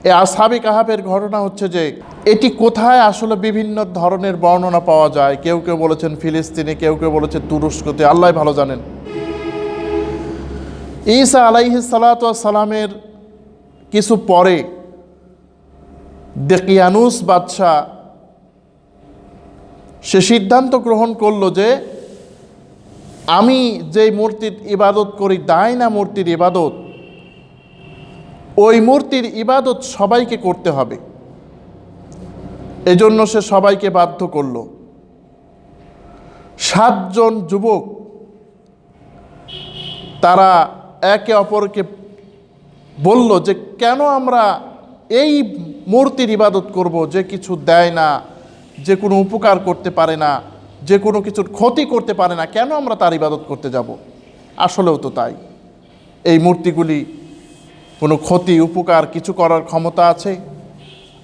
এই আসহাবে কাহাফের ঘটনা হচ্ছে যে এটি কোথায় আসলে বিভিন্ন ধরনের বর্ণনা পাওয়া যায়। কেউ কেউ বলেছেন ফিলিস্তিনে, কেউ কেউ বলেছেন তুরস্কতে, আল্লাহ ভালো জানেন। ঈসা আলাইহিস সালাতু ওয়াস সালামের কিছু পরে দেকিয়ানুস বাদশাহ সে সিদ্ধান্ত গ্রহণ করলো যে আমি যে মূর্তির ইবাদত করি, ডাইনা মূর্তির ইবাদত, ওই মূর্তির ইবাদত সবাইকে করতে হবে। এজন্য সে সবাইকে বাধ্য করল। 7 জন যুবক তারা একে অপরকে বলল যে কেন আমরা এই মূর্তির ইবাদত করব যে কিছু দেয় না, যে কোনো উপকার করতে পারে না, যে কোনো কিছুর ক্ষতি করতে পারে না, কেন আমরা তার ইবাদত করতে যাব? আসলেও তো তাই। এই মূর্তিগুলি কোনো ক্ষতি উপকার কিছু করার ক্ষমতা আছে?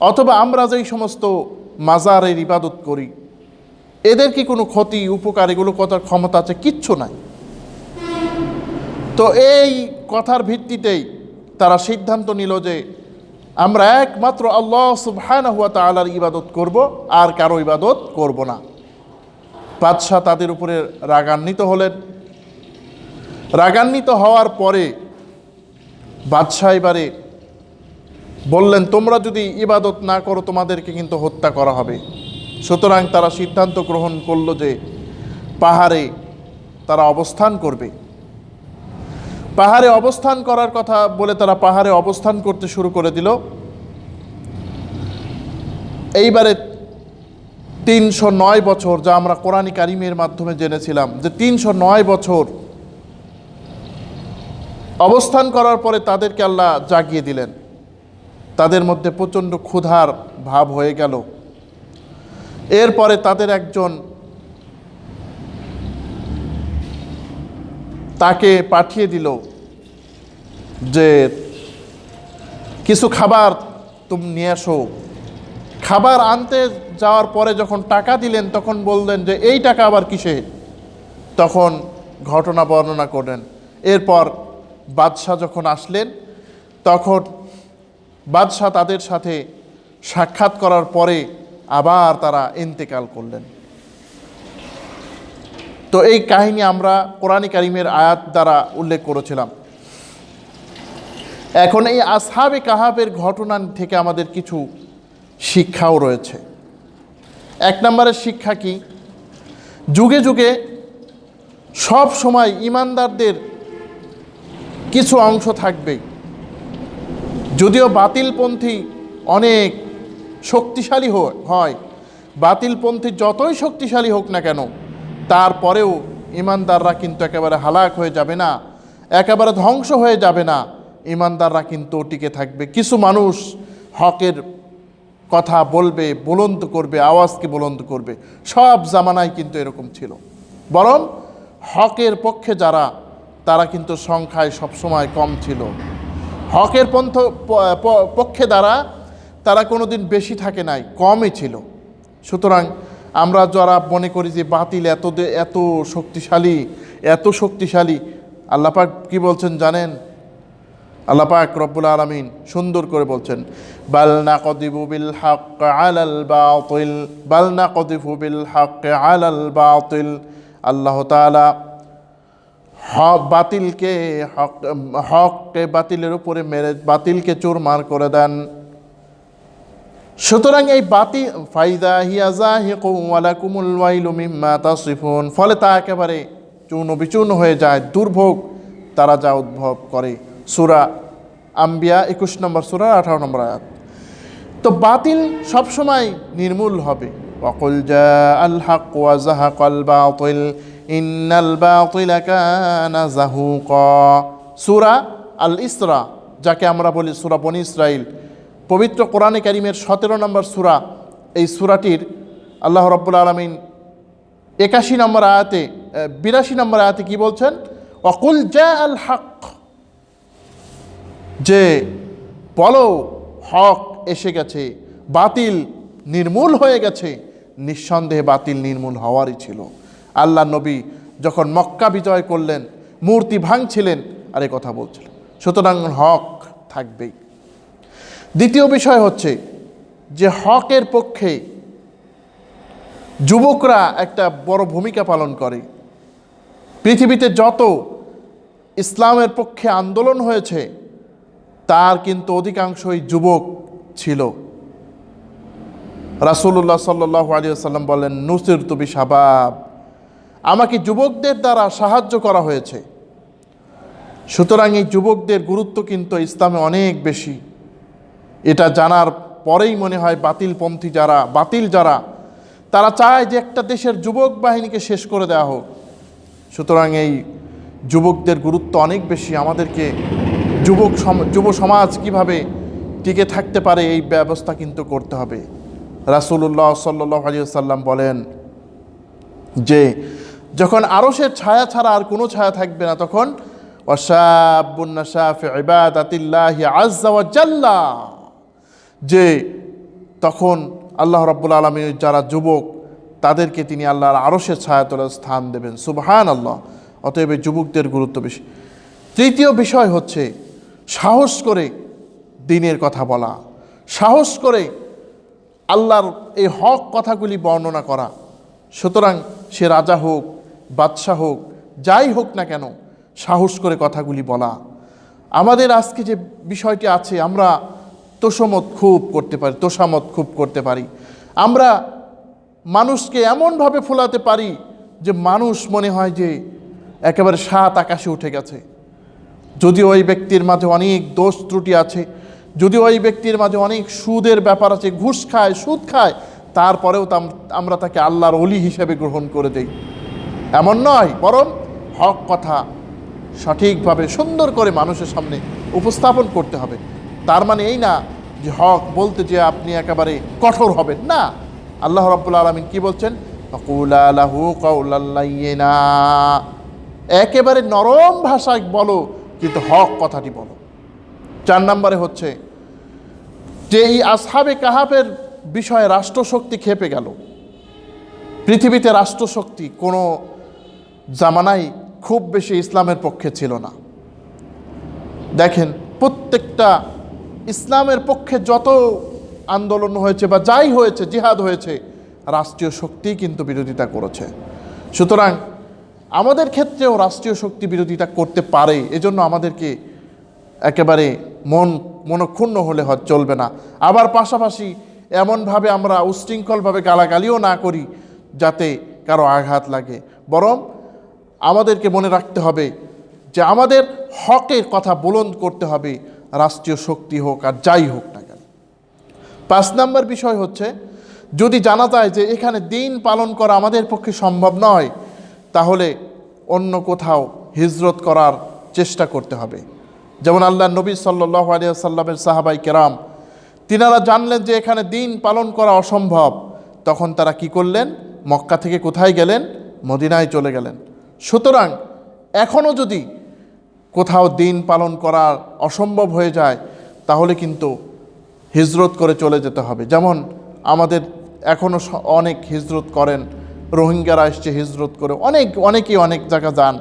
অথবা আমরা যেই সমস্ত মাজারের ইবাদত করি, এদের কি কোনো ক্ষতি উপকার এগুলো করার ক্ষমতা আছে? কিচ্ছু নাই। তো এই কথার ভিত্তিতেই তারা সিদ্ধান্ত নিল যে আমরা একমাত্র আল্লাহ সুবহানাহু ওয়া তাআলার ইবাদত করব, আর কারো ইবাদত করব না। বাদশাহ তাদের উপরে রাগান্বিত হলেন। রাগান্বিত হওয়ার পরে বাদশাহ এবারে বললেন, তোমরা যদি ইবাদত না করো তোমাদেরকে কিন্তু হত্যা করা হবে। সুতরাং তারা সিদ্ধান্ত গ্রহণ করলো যে পাহাড়ে তারা অবস্থান করবে। পাহাড়ে অবস্থান করার কথা বলে তারা পাহাড়ে অবস্থান করতে শুরু করে দিল। এইবারে 309 বছর, যা আমরা কোরআন কারীমের মাধ্যমে জেনেছিলাম যে 309 বছর অবস্থান করার পরে তাদেরকে আল্লাহ জাগিয়ে দিলেন। তাদের মধ্যে প্রচণ্ড ক্ষুধার ভাব হয়ে গেল। এরপরে তাদের একজন তাকে পাঠিয়ে দিল যে কিছু খাবার তুমি নিয়ে আসো। খাবার আনতে যাওয়ার পরে যখন টাকা দিলেন তখন বললেন যে এই টাকা আবার কিসে? তখন ঘটনা বর্ণনা করলেন। এরপর বাদশাহ যখন আসলেন তখন বাদশাহ তাদের সাথে সাক্ষাৎ করার পরে আবার তারা ইন্তেকাল করলেন। তো এই কাহিনী আমরা কোরআন কারীমের আয়াত দ্বারা উল্লেখ করেছিলাম। এখন এই আসহাবে কাহাফের ঘটনা থেকে আমাদের কিছু শিক্ষাও রয়েছে। 1 নম্বরের শিক্ষা কি? যুগে যুগে সব সময় ঈমানদারদের কিছু অংশ থাকবেই। যদিও বাতিলপন্থী অনেক শক্তিশালী হয়, বাতিলপন্থী যতই শক্তিশালী হোক না কেন, তারপরেও ঈমানদাররা কিন্তু একেবারে হালাক হয়ে যাবে না, একেবারে ধ্বংস হয়ে যাবে না। ঈমানদাররা কিন্তু টিকে থাকবে। কিছু মানুষ হকের কথা বলবে, বুলন্দ করবে, আওয়াজকে বুলন্দ করবে। সব জামানায় কিন্তু এরকম ছিল। বরং হকের পক্ষে যারা, তারা কিন্তু সংখ্যায় সবসময় কম ছিল। হকের পক্ষে তারা কোনোদিন বেশি থাকে নাই, কমই ছিল। সুতরাং আমরা যারা মনে করি যে বাতিল এত শক্তিশালী, আল্লাহ পাক কি বলছেন জানেন? আল্লাহ পাক রব্বুল আলামিন সুন্দর করে বলছেন, বাল নাকদিফু বিল হক আলাল বাতিল। আল্লাহ তাআলা হককে বাতিলের উপরে মেরে বাতিলকে চুরমার করে দেন। সুতরাং এই বাতিল ফাইদা হিয়া যাহিকু ওয়া লাকুমুল ওয়াইলু মিম্মা তাসিফুন, ফলে তা একেবারে চূর্ণ বিচূর্ণ হয়ে যায়, দুর্ভোগ তারা যা উদ্ভব করে। সূরা আম্বিয়া 21 নম্বর সূরা 18 নম্বর আয়াত। তো বাতিল সবসময় নির্মূল হবে। ওয়াকুল জাআল হক ওয়া যাহাকাল বাতিল ইন্নাল বাতিলা কানা যাহুকা। সূরা আল ইসরা, যাকে আমরা বলি সূরা বনী ইসরাইল, পবিত্র কোরআনে কারীমের 17 নম্বর সূরা। এই সূরাটির আল্লাহ রাব্বুল আলামিন 82 নম্বর আয়াতে 82 নম্বর আয়াতে কি বলছেন? ওয়াকুল জাআল হক, যে বলো হক এসে গেছে, বাতিল নির্মূল হয়ে গেছে। নিঃসন্দেহে বাতিল নির্মূল হওয়ারই ছিল। আল্লাহ নবী যখন মক্কা বিজয় করলেন, মূর্তি ভাঙছিলেন, আর এ কথা বলছিলেন। সুতরাং হক থাকবেই। দ্বিতীয় বিষয় হচ্ছে যে হকের পক্ষে যুবকরা একটা বড় ভূমিকা পালন করে। পৃথিবীতে যত ইসলামের পক্ষে আন্দোলন হয়েছে তার কিন্তু অধিকাংশই যুবক ছিল। রাসূলুল্লাহ সাল্লাল্লাহু আলাইহি ওয়াসাল্লাম বলেন, নুসিরতু বিশাবাব, আমাকে যুবকদের দ্বারা সাহায্য করা হয়েছে। সুতরাং এই যুবকদের গুরুত্ব কিন্তু ইসলামে অনেক বেশি। এটা জানার পরেই মনে হয় বাতিল যারা তারা চায় যে একটা দেশের যুবক বাহিনীকে শেষ করে দেওয়া হোক। সুতরাং এই যুবকদের গুরুত্ব অনেক বেশি। আমাদেরকে যুব সমাজ কিভাবে টিকে থাকতে পারে এই ব্যবস্থা কিন্তু করতে হবে। রাসূলুল্লাহ সাল্লাল্লাহু আলাইহি ওয়াসাল্লাম বলেন যে যখন আরশের ছায়া ছাড়া আর কোনো ছায়া থাকবে না, তখন ওয়াশাবুন নাশা ফি ইবাদাতিল্লাহি আযজা ওয়া জাল্লা, যে তখন আল্লাহ রাব্বুল আলামিন যারা যুবক তাদেরকে তিনি আল্লাহর আরশের ছায়াতলে স্থান দেবেন। সুবহানাল্লাহ। অতএব যুবকদের গুরুত্ব বেশি। তৃতীয় বিষয় হচ্ছে সাহস করে দ্বীনের কথা বলা, সাহস করে আল্লাহর এই হক কথাগুলি বর্ণনা করা। সুতরাং সে রাজা হোক, বাদশাহ হোক, যাই হোক না কেন, সাহস করে কথাগুলি বলা। আমাদের আজকে যে বিষয়টি আছে, আমরা তোষামত খুব করতে পারি। আমরা মানুষকে এমনভাবে ফোলাতে পারি যে মানুষ মনে হয় যে একেবারে সাত আকাশে উঠে গেছে। যদিও ওই ব্যক্তির মাঝে অনেক দোষ ত্রুটি আছে, যদিও ওই ব্যক্তির মাঝে অনেক সুদের ব্যাপার আছে, ঘুষ খায়, সুদ খায়, তারপরেও আমরা তাকে আল্লাহর ওলি হিসেবে গ্রহণ করে দেই। এমন নয়, বরং হক কথা সঠিকভাবে সুন্দর করে মানুষের সামনে উপস্থাপন করতে হবে। তার মানে এই না যে হক বলতে যে আপনি একেবারে কঠোর হবেন না। আল্লাহ রাব্বুল আলামিন কি বলছেন? ফাকুলা লাহু কাওলাল লাইয়িনা, একেবারে নরম ভাষায় বলো, কিন্তু হক কথাটি বলো। 4 নম্বরে হচ্ছে যে এই আসহাবে কাহাফের বিষয়ে রাষ্ট্রশক্তি খেপে গেল। পৃথিবীতে রাষ্ট্রশক্তি কোনো জামানায় খুব বেশি ইসলামের পক্ষে ছিল না। দেখেন, প্রত্যেকটা ইসলামের পক্ষে যত আন্দোলন হয়েছে বা যাই হয়েছে, জিহাদ হয়েছে, রাষ্ট্রীয় শক্তি কিন্তু বিরোধিতা করেছে। সুতরাং আমাদের ক্ষেত্রেও রাষ্ট্রীয় শক্তি বিরোধিতা করতে পারে। এজন্য আমাদেরকে একেবারে মনক্ষুণ্ণ হলে চলবে না। আবার পাশাপাশি এমনভাবে আমরা উশৃঙ্খলভাবে গালাগালিও না করি যাতে কারো আঘাত লাগে, বরং আমাদেরকে মনে রাখতে হবে যে আমাদের হকের কথা বুলন্দ করতে হবে, রাষ্ট্রীয় শক্তি হোক আর যাই হোক না কেন। 5 নম্বর বিষয় হচ্ছে, যদি জানা যায় যে এখানে দিন পালন করা আমাদের পক্ষে সম্ভব নয়, তাহলে অন্য কোথাও হিজরত করার চেষ্টা করতে হবে। যেমন আল্লাহ নবী সাল্লাল্লাহু আলাইহি ওয়াসাল্লামের সাহাবাই কেরাম, তিনারা জানলেন যে এখানে দিন পালন করা অসম্ভব, তখন তারা কি করলেন? মক্কা থেকে কোথায় গেলেন? মদিনায় চলে গেলেন। সুতরাং এখনও যদি কোথাও দিন পালন করা অসম্ভব হয়ে যায়, তাহলে কিন্তু হিজরত করে চলে যেতে হবে। যেমন আমাদের এখনও অনেক হিজরত করেন, রোহিঙ্গারা এসছে হিজরত করে, অনেকেই অনেক জায়গা যান।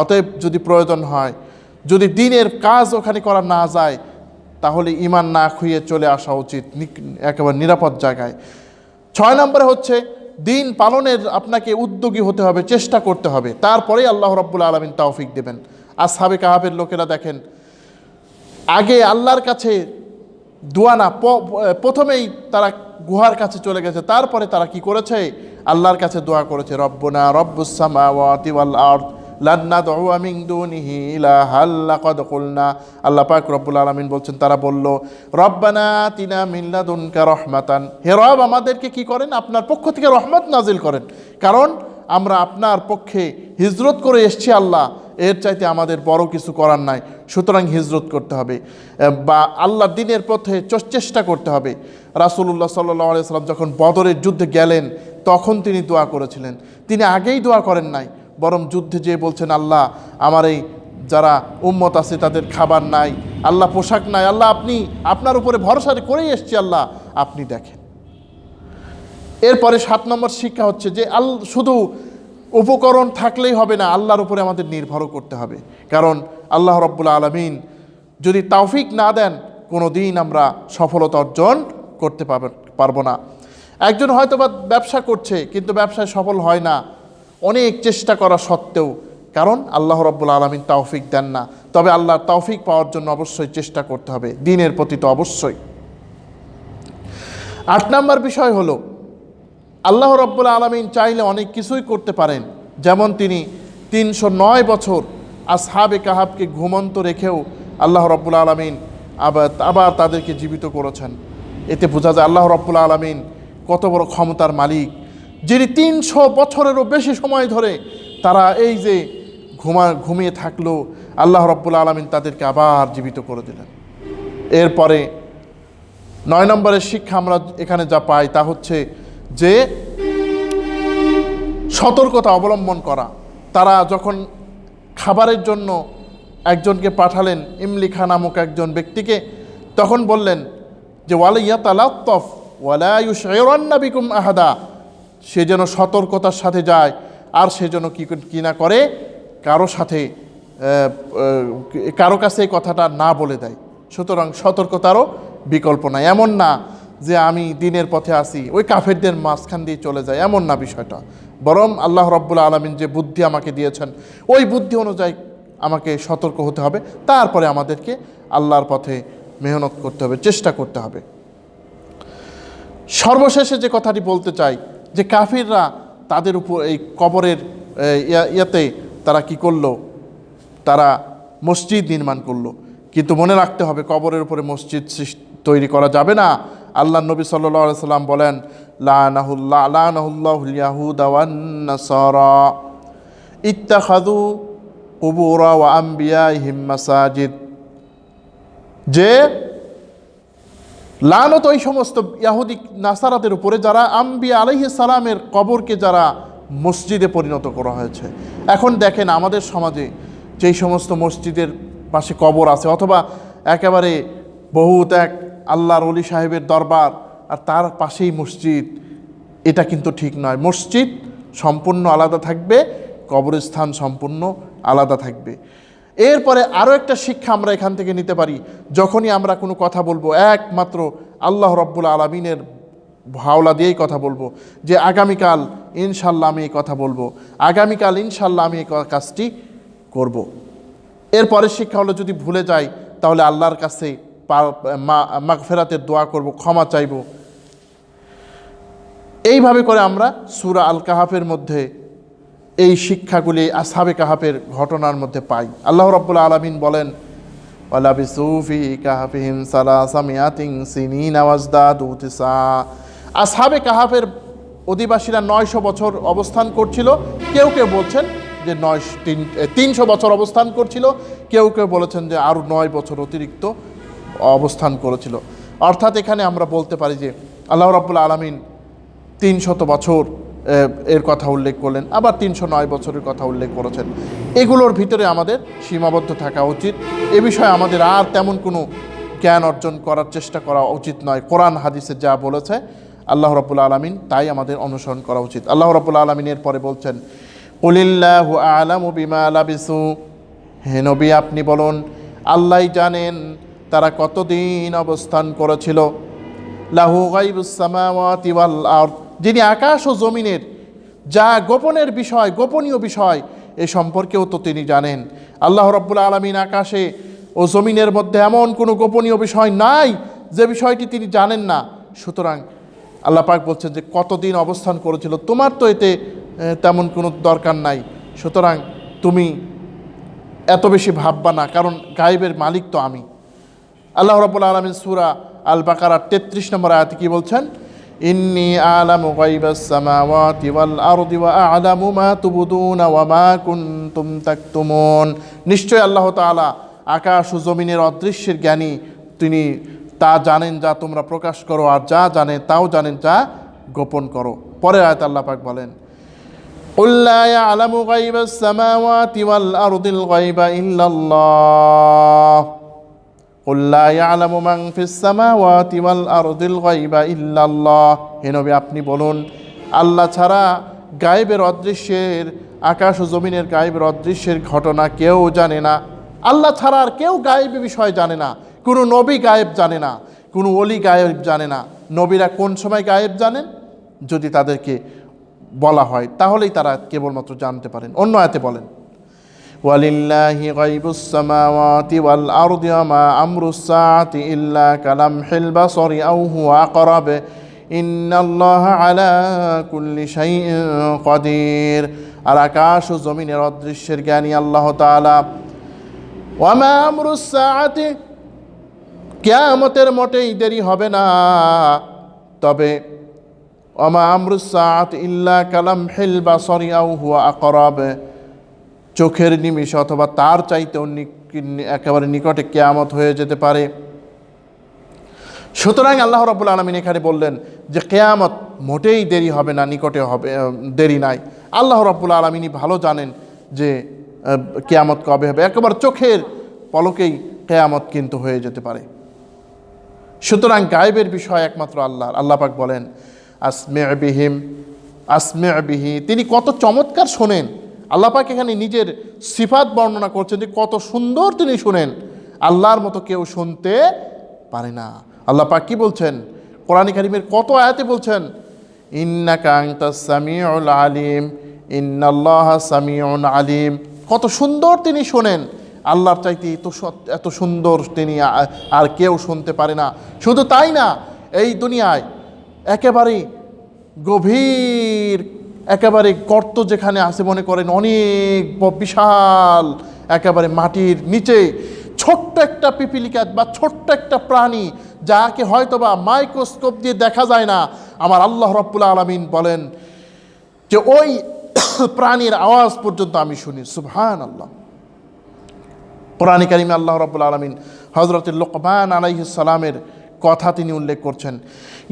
অতএব যদি প্রয়োজন হয়, যদি দিনের কাজ ওখানে করা না যায়, তাহলে ঈমান না খুইয়ে চলে আসা উচিত একেবারে নিরাপদ জায়গায়। 6 নম্বরে হচ্ছে দিন পালনের আপনাকে উদ্যোগী হতে হবে, চেষ্টা করতে হবে, তারপরেই আল্লাহ রাব্বুল আলামিন তৌফিক দেবেন। আসহাবে কাহাফের লোকেরা দেখেন, আগে আল্লাহর কাছে দোয়া না, প্রথমেই তারা গুহার কাছে চলে গেছে, তারপরে তারা কি করেছে? আল্লাহর কাছে দোয়া করেছে, রব্বনা রব্বুস সামাওয়াতি ওয়াল আরদ লান নাদউ মিন দুনিহি ইলাহান লাকাদ কুলনা। আল্লাহ পাক রব্বুল আলামিন বলছেন, তারা বলল, রব্বানা আতিনা মিন লাদুনকা রাহমাতান, হে রব আমাদেরকে কি করেন? আপনার পক্ষ থেকে রহমত নাজিল করেন, কারণ আমরা আপনার পক্ষে হিজরত করে এসেছি আল্লাহ, এর চাইতে আমাদের বড় কিছু করার নাই। সুতরাং হিজরত করতে হবে বা আল্লাহর দ্বীনের পথে চেষ্টা করতে হবে। রাসূলুল্লাহ সাল্লাল্লাহু আলাইহি ওয়াসাল্লাম যখন বদরের যুদ্ধে গেলেন, তখন তিনি দোয়া করেছিলেন। তিনি আগেই দোয়া করেন নাই, বরং যুদ্ধে যেয়ে বলছেন, আল্লাহ আমার এই যারা উম্মত আছে তাদের খাবার নাই, আল্লাহ পোশাক নাই, আল্লাহ আপনি আপনার উপরে ভরসা করেই এসেছি, আল্লাহ আপনি দেখেন। এরপরে 7 নম্বর শিক্ষা হচ্ছে যে শুধু উপকরণ থাকলেই হবে না, আল্লাহর উপরে আমাদের নির্ভরও করতে হবে। কারণ আল্লাহ রাব্বুল আলামিন যদি তৌফিক না দেন, কোনো দিন আমরা সফলতা অর্জন করতে পারবো না। একজন হয়তো বা ব্যবসা করছে কিন্তু ব্যবসায় সফল হয় না অনেক চেষ্টা করা সত্ত্বেও, কারণ আল্লাহ রাব্বুল আলামিন তৌফিক দেন না। তবে আল্লাহর তৌফিক পাওয়ার জন্য অবশ্যই চেষ্টা করতে হবে, দ্বীনের প্রতি তো অবশ্যই। 8 নম্বর বিষয় হলো, আল্লাহ রাব্বুল আলামিন চাইলে অনেক কিছুই করতে পারেন। যেমন তিনি 309 বছর আসহাবে কাহাবকে ঘুমন্ত রেখেও আল্লাহ রাব্বুল আলামিন আবার তাদেরকে জীবিত করেছেন। এতে বোঝা যায় আল্লাহ রাব্বুল আলামিন কত বড় ক্ষমতার মালিক, যিনি 300 বছরেরও বেশি সময় ধরে তারা এই যে ঘুমিয়ে থাকলো, আল্লাহ রাব্বুল আলামিন তাদেরকে আবার জীবিত করে দিলেন। এরপরে 9 নম্বরের শিক্ষা আমরা এখানে যা পাই তা হচ্ছে যে সতর্কতা অবলম্বন করা। তারা যখন খাবারের জন্য একজনকে পাঠালেন, ইমলিখা নামক একজন ব্যক্তিকে, তখন বললেন যে ওয়ালিয়াতালাত্তাফ ওয়ালা ইউশইরান্না বিকুম আহাদা, সে যেন সতর্কতার সাথে যায় আর সে যেন কি না করে কারো কাছে এই কথাটা না বলে দেয়। সুতরাং সতর্কতারও বিকল্প নাই। এমন না যে আমি দ্বীনের পথে আসি ওই কাফেরদের মাঝখান দিয়ে চলে যায়, এমন না বিষয়টা। বরং আল্লাহ রাব্বুল আলামিন যে বুদ্ধি আমাকে দিয়েছেন ওই বুদ্ধি অনুযায়ী আমাকে সতর্ক হতে হবে, তারপরে আমাদেরকে আল্লাহর পথে মেহনত করতে হবে, চেষ্টা করতে হবে। সর্বশেষে যে কথাটি বলতে চাই যে কাফিররা তাদের উপর এই কবরের ইয়াতে তারা কি করলো, তারা মসজিদ নির্মাণ করলো। কিন্তু মনে রাখতে হবে কবরের উপরে মসজিদ তৈরি করা যাবে না। আল্লাহ নবী সাল্লাল্লাহু আলাইহি সাল্লাম বলেন লানাহুল্লাহুল ইয়াহুদা ওয়ান নাসারা ইত্তাখাযু কুবুরা ওয়া আমবিয়াইহিম মাসাজিদ, যে লানত ওই সমস্ত ইহুদি নাসারাদের উপরে যারা আম্বিয়া আলাইহিস সালামের কবরকে যারা মসজিদে পরিণত করা হয়েছে। এখন দেখেন আমাদের সমাজে যেই সমস্ত মসজিদের পাশে কবর আছে, অথবা একেবারে বহুত এক আল্লাহর ওলি সাহেবের দরবার আর তার পাশেই মসজিদ, এটা কিন্তু ঠিক নয়। মসজিদ সম্পূর্ণ আলাদা থাকবে, কবরস্থান সম্পূর্ণ আলাদা থাকবে। এরপরে আরও একটা শিক্ষা আমরা এখান থেকে নিতে পারি, যখনই আমরা কোনো কথা বলবো একমাত্র আল্লাহ রাব্বুল আলামিনের হাওলা দিয়েই কথা বলবো, যে আগামীকাল ইনশাল্লাহ আমি এই কথা বলবো, আগামীকাল ইনশাল্লাহ আমি এই কাজটি করব। এরপরের শিক্ষা হলো যদি ভুলে যাই তাহলে আল্লাহর কাছে মাগফিরাতের দোয়া করব, ক্ষমা চাইব। এইভাবে করে আমরা সূরা আল কাহাফের মধ্যে এই শিক্ষাগুলি আসহাবে কাহাফের ঘটনার মধ্যে পাই। আল্লাহ রাব্বুল আলামিন বলেন ওয়ালাবিসু ফি কাহাফিহিম সালাসামিয়াতিন সিনিনা ওয়াজদাদু তিসা, আসহাবে কাহাফের অধিবাসীরা 900 বছর অবস্থান করছিল। কেউ কেউ বলছেন যে 300 বছর অবস্থান করছিল, কেউ কেউ বলেছেন যে আরও 9 বছর অতিরিক্ত অবস্থান করেছিল। অর্থাৎ এখানে আমরা বলতে পারি যে আল্লাহ রাব্বুল আলামিন 300 বছর এর কথা উল্লেখ করলেন, আবার 309 বছরের কথা উল্লেখ করেছেন। এগুলোর ভিতরে আমাদের সীমাবদ্ধ থাকা উচিত। এ বিষয়ে আমাদের আর তেমন কোনো জ্ঞান অর্জন করার চেষ্টা করা উচিত নয়। কোরআন হাদিসে যা বলেছে আল্লাহ রাব্বুল আলামিন তাই আমাদের অনুসরণ করা উচিত। আল্লাহ রাব্বুল আলামিন এর পরে বলছেন কুলিল্লাহু আ'লামু বিমা লাবিসু, হে নবী আপনি বলুন আল্লাহই জানেন তারা কতদিন অবস্থান করেছিল। লাহু গায়বুস সামাওয়াতি ওয়াল আরদ, যিনি আকাশ ও জমিনের যা গোপনের বিষয়, গোপনীয় বিষয় এ সম্পর্কেও তো তিনি জানেন। আল্লাহ রাব্বুল আলামিন আকাশে ও জমিনের মধ্যে এমন কোনো গোপনীয় বিষয় নাই যে বিষয়টি তিনি জানেন না। সুতরাং আল্লাহ পাক বলছেন যে কতদিন অবস্থান করেছিল, তোমার তো এতে তেমন কোনো দরকার নাই। সুতরাং তুমি এত বেশি ভাববা না, কারণ গায়েবের মালিক তো আমি। আল্লাহ রাব্বুল আলামিন সূরা আল বাকারার 33 নম্বর আয়াতে কি বলছেন, ইন্নী আ'লামু গায়বাস সামাওয়াতি ওয়াল আরদি ওয়া আ'লামু মা তুবদুনা ওয়া মা কুনতুম তাকতুমুন, নিশ্চয় আল্লাহ তাআলা আকাশ ও জমিনের অদৃশ্যের জ্ঞানী, তিনি তা জানেন যা তোমরা প্রকাশ করো, আর যা জানেন তাও জানেন যা গোপন করো। পরের আয়াতে আল্লাহ পাক বলেন কুল লা ইয়া'লামু গায়বাস সামাওয়াতি ওয়াল আরদিল গায়বা ইল্লাল্লাহ কুল লা ইয়া'লামু মান ফিস সামাওয়াতি ওয়াল আরদিল গায়বা ইল্লাল্লাহ, হে নবী আপনি বলুন আল্লাহ ছাড়া গায়েবের অদৃশ্যের, আকাশ ও জমিনের গায়েবের অদৃশ্যের ঘটনা কেউ জানে না। আল্লাহ ছাড়া আর কেউ গায়েবী বিষয় জানে না। কোনো নবী গায়েব জানে না, কোনো ওলি গায়েব জানে না। নবীরা কোন সময় গায়েব জানেন? যদি তাদেরকে বলা হয়, তাহলেই তারা কেবলমাত্র জানতে পারেন। অন্য আয়াতে বলেন, ওয়ালিল্লাহি গায়বুস সামাওয়াতি ওয়াল আরদি ওয়া মা আমরুস সাআতি ইল্লা কালামহিল বাসরি আও হুয়া আকরাব ইন্নাল্লাহা আলা কুল্লি শাইইন কাদির। আর আকাশ ও জমিনের অদৃশ্যের জ্ঞানী আল্লাহ তাআলা। ওয়া মা আমরুস সাআতি, কিয়ামতের মোটেই দেরি হবে না, তবে ওয়া মা আমরুস সাআতি ইল্লা কালামহিল বাসরি আও হুয়া আকরাব, চোখের নিমিষে অথবা তার চাইতেও একেবারে নিকটে কিয়ামত হয়ে যেতে পারে। সুতরাং আল্লাহ রাব্বুল আলামিন এখানে বললেন যে কিয়ামত মোটেই দেরি হবে না, নিকটে হবে, দেরি নাই। আল্লাহ রাব্বুল আলামিনই ভালো জানেন যে কিয়ামত কবে হবে। একেবারে চোখের পলকেই কিয়ামত কিন্তু হয়ে যেতে পারে। সুতরাং গায়েবের বিষয় একমাত্র আল্লাহর। আল্লাহ পাক বলেন আসমি' বিহি, তিনি কত চমৎকার শোনেন। আল্লাহ পাক এখানে নিজের সিফাত বর্ণনা করছেন যে কত সুন্দর তিনি শুনেন, আল্লাহর মতো কেউ শুনতে পারে না। আল্লাহ পাক কি বলছেন? কোরআন কারীমের কত আয়াতে বলছেন, ইন্নাকা আনতাস সামিউল আলিম, ইন্নাল্লাহা সামিউন আলিম। কত সুন্দর তিনি শোনেন, আল্লাহর চাইতে এত সুন্দর তিনি আর কেউ শুনতে পারে না। শুধু তাই না, এই দুনিয়ায় একেবারে গভীর একেবারে গর্ত যেখানে আছে, মনে করেন অনেক বিশাল একেবারে মাটির নিচে ছোট্ট একটা পিপিলিকা বা ছোট্ট একটা প্রাণী, যাকে হয়তোবা মাইক্রোস্কোপ দিয়ে দেখা যায় না, আমার আল্লাহ রাব্বুল আলামিন বলেন যে ওই প্রাণীর আওয়াজ পর্যন্ত আমি শুনি। সুবহানাল্লাহ। কোরআন কারীমে আল্লাহ রাব্বুল আলামিন হযরত লুকমান আলাইহিস সালামের কথা তিনি উল্লেখ করছেন,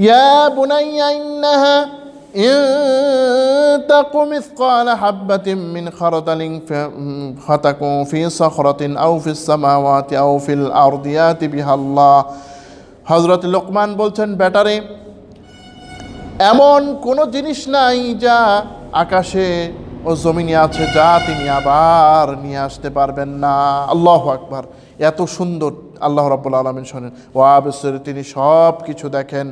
ইয়া বুনাইয়া ইন্নাহা ইন তাকু মিসকালা হাববাতিন মিন খারদালিন ফাতাকু ফি সাখরাতিন আও ফিস সামাওয়াতি আও ফিল আরদি ইয়াতি বিহাল্লাহ। হযরত লুকমান বলছেন, বেটারে, এমন কোনো জিনিস নাই যা আকাশে ও জমিনে আছে যা তিনি আবার নিয়ে আসতে পারবেন না। আল্লাহু আকবার। এত সুন্দর আল্লাহ রাব্বুল আলামিন শোনেন। ওয়া আবসির, তিনি সব কিছু দেখেন।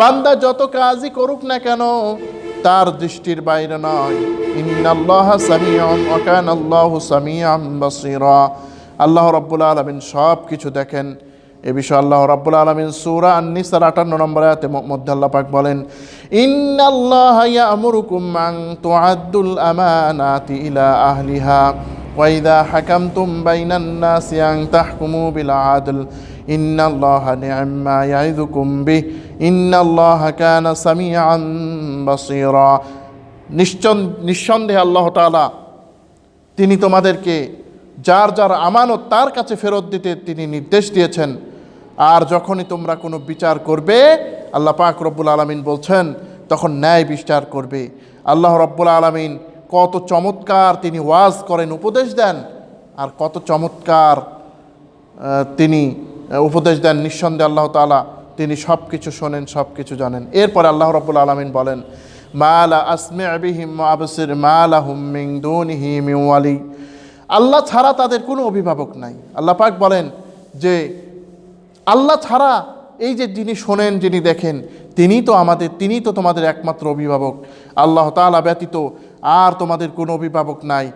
বান্দা যত কাজই করুক না কেন তার দৃষ্টির বাইরে নয়। ইন্নাল্লাহা সামিউন ওয়া কানাল্লাহু সামিআন বাসীরা। আল্লাহ রাব্বুল আলামিন সব কিছু দেখেন। এ বিষয়ে আল্লাহ রাব্বুল আলামিন সূরা আন-নিসার 58 নম্বর আয়াতে মধ্যে আল্লাহ পাক বলেন, ইন্নাল্লাহা ইয়া'মুরুকুম আন তু'আদ্দুল আমানাতি ইলা আহলিহা ওয়া ইযা হাকামতুম বাইনান নাসি আন তাহকুমু বিল আদল ইন্নাল্লাহা নি'ম্মা ইয়া'ইযুকুম বিহি ইন্নাল্লাহা কানা সামিআন বাসীরা। নিঃসন্দেহে আল্লাহ তাআলা তিনি তোমাদেরকে যার যার আমানত তার কাছে ফেরত দিতে তিনি নির্দেশ দিয়েছেন। আর যখনই তোমরা কোনো বিচার করবে, আল্লাহ পাক রব্বুল আলামিন বলছেন, তখন ন্যায় বিচার করবে। আল্লাহ রব্বুল আলামিন কত চমৎকার তিনি ওয়াজ করেন, উপদেশ দেন, আর কত চমৎকার তিনি উপদেশ দেন। নিঃসন্দেহে আল্লাহ তাআলা তিনি সব কিছু শোনেন, সব কিছু জানেন। এরপরে আল্লাহ রব্বুল আলামিন বলেন, মা লা আসমি' বিহিম ওয়া আবসির মা লাহুম মিন দুনিহি মিন ওয়ালি। আল্লাহ ছাড়া তাদের কোনো অভিভাবক নাই। আল্লাহ পাক বলেন যে আল্লাহ ছাড়া এই যে যিনি শোনেন, যিনি দেখেন, তিনি তো তোমাদের একমাত্র অভিভাবক। আল্লাহ তাআলা ব্যতীত আর তোমাদের কোনো অভিভাবক নাই,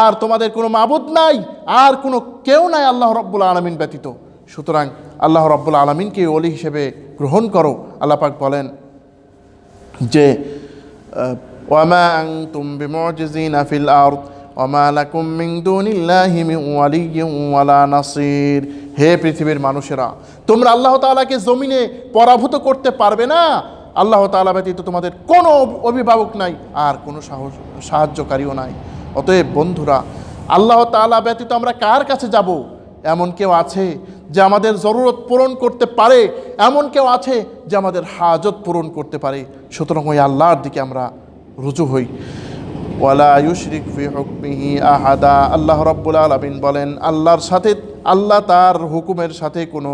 আর তোমাদের কোনো মাবুদ নাই, আর কোনো কেউ নাই আল্লাহ রাব্বুল আলামিন ব্যতীত। সুতরাং আল্লাহ রাব্বুল আলামিনকে ওলি হিসেবে গ্রহণ করো। আল্লাহ পাক বলেন যে ওয়ামা আনতুম বিমুজিজিনা ফিল আরদ ওয়ামা লাকুম মিন দুনিল্লাহি মিন ওয়ালিয়্যিন ওয়ালা নাসির। হে পৃথিবীর মানুষেরা, তোমরা আল্লাহ তাআলাকে জমিনে পরাভূত করতে পারবে না। আল্লাহ তাআলা ব্যতীত তোমাদের কোনো অভিভাবক নাই, আর কোনো সাহায্যকারীও নাই। অতএব বন্ধুরা, আল্লাহ তাআলা ব্যতীত আমরা কার কাছে যাব? এমন কেউ আছে যে আমাদের জরুরত পূরণ করতে পারে? এমন কেউ আছে যে আমাদের হাজত পূরণ করতে পারে? সুতরাং ওই আল্লাহর দিকে আমরা রুজু হই। ওয়ালা ইউশরিক ফি হুকমিহি আহাদা। আল্লাহ রাব্বুল আলামিন বলেন, আল্লাহর সাথে, আল্লাহ তার হুকুমের সাথে কোনো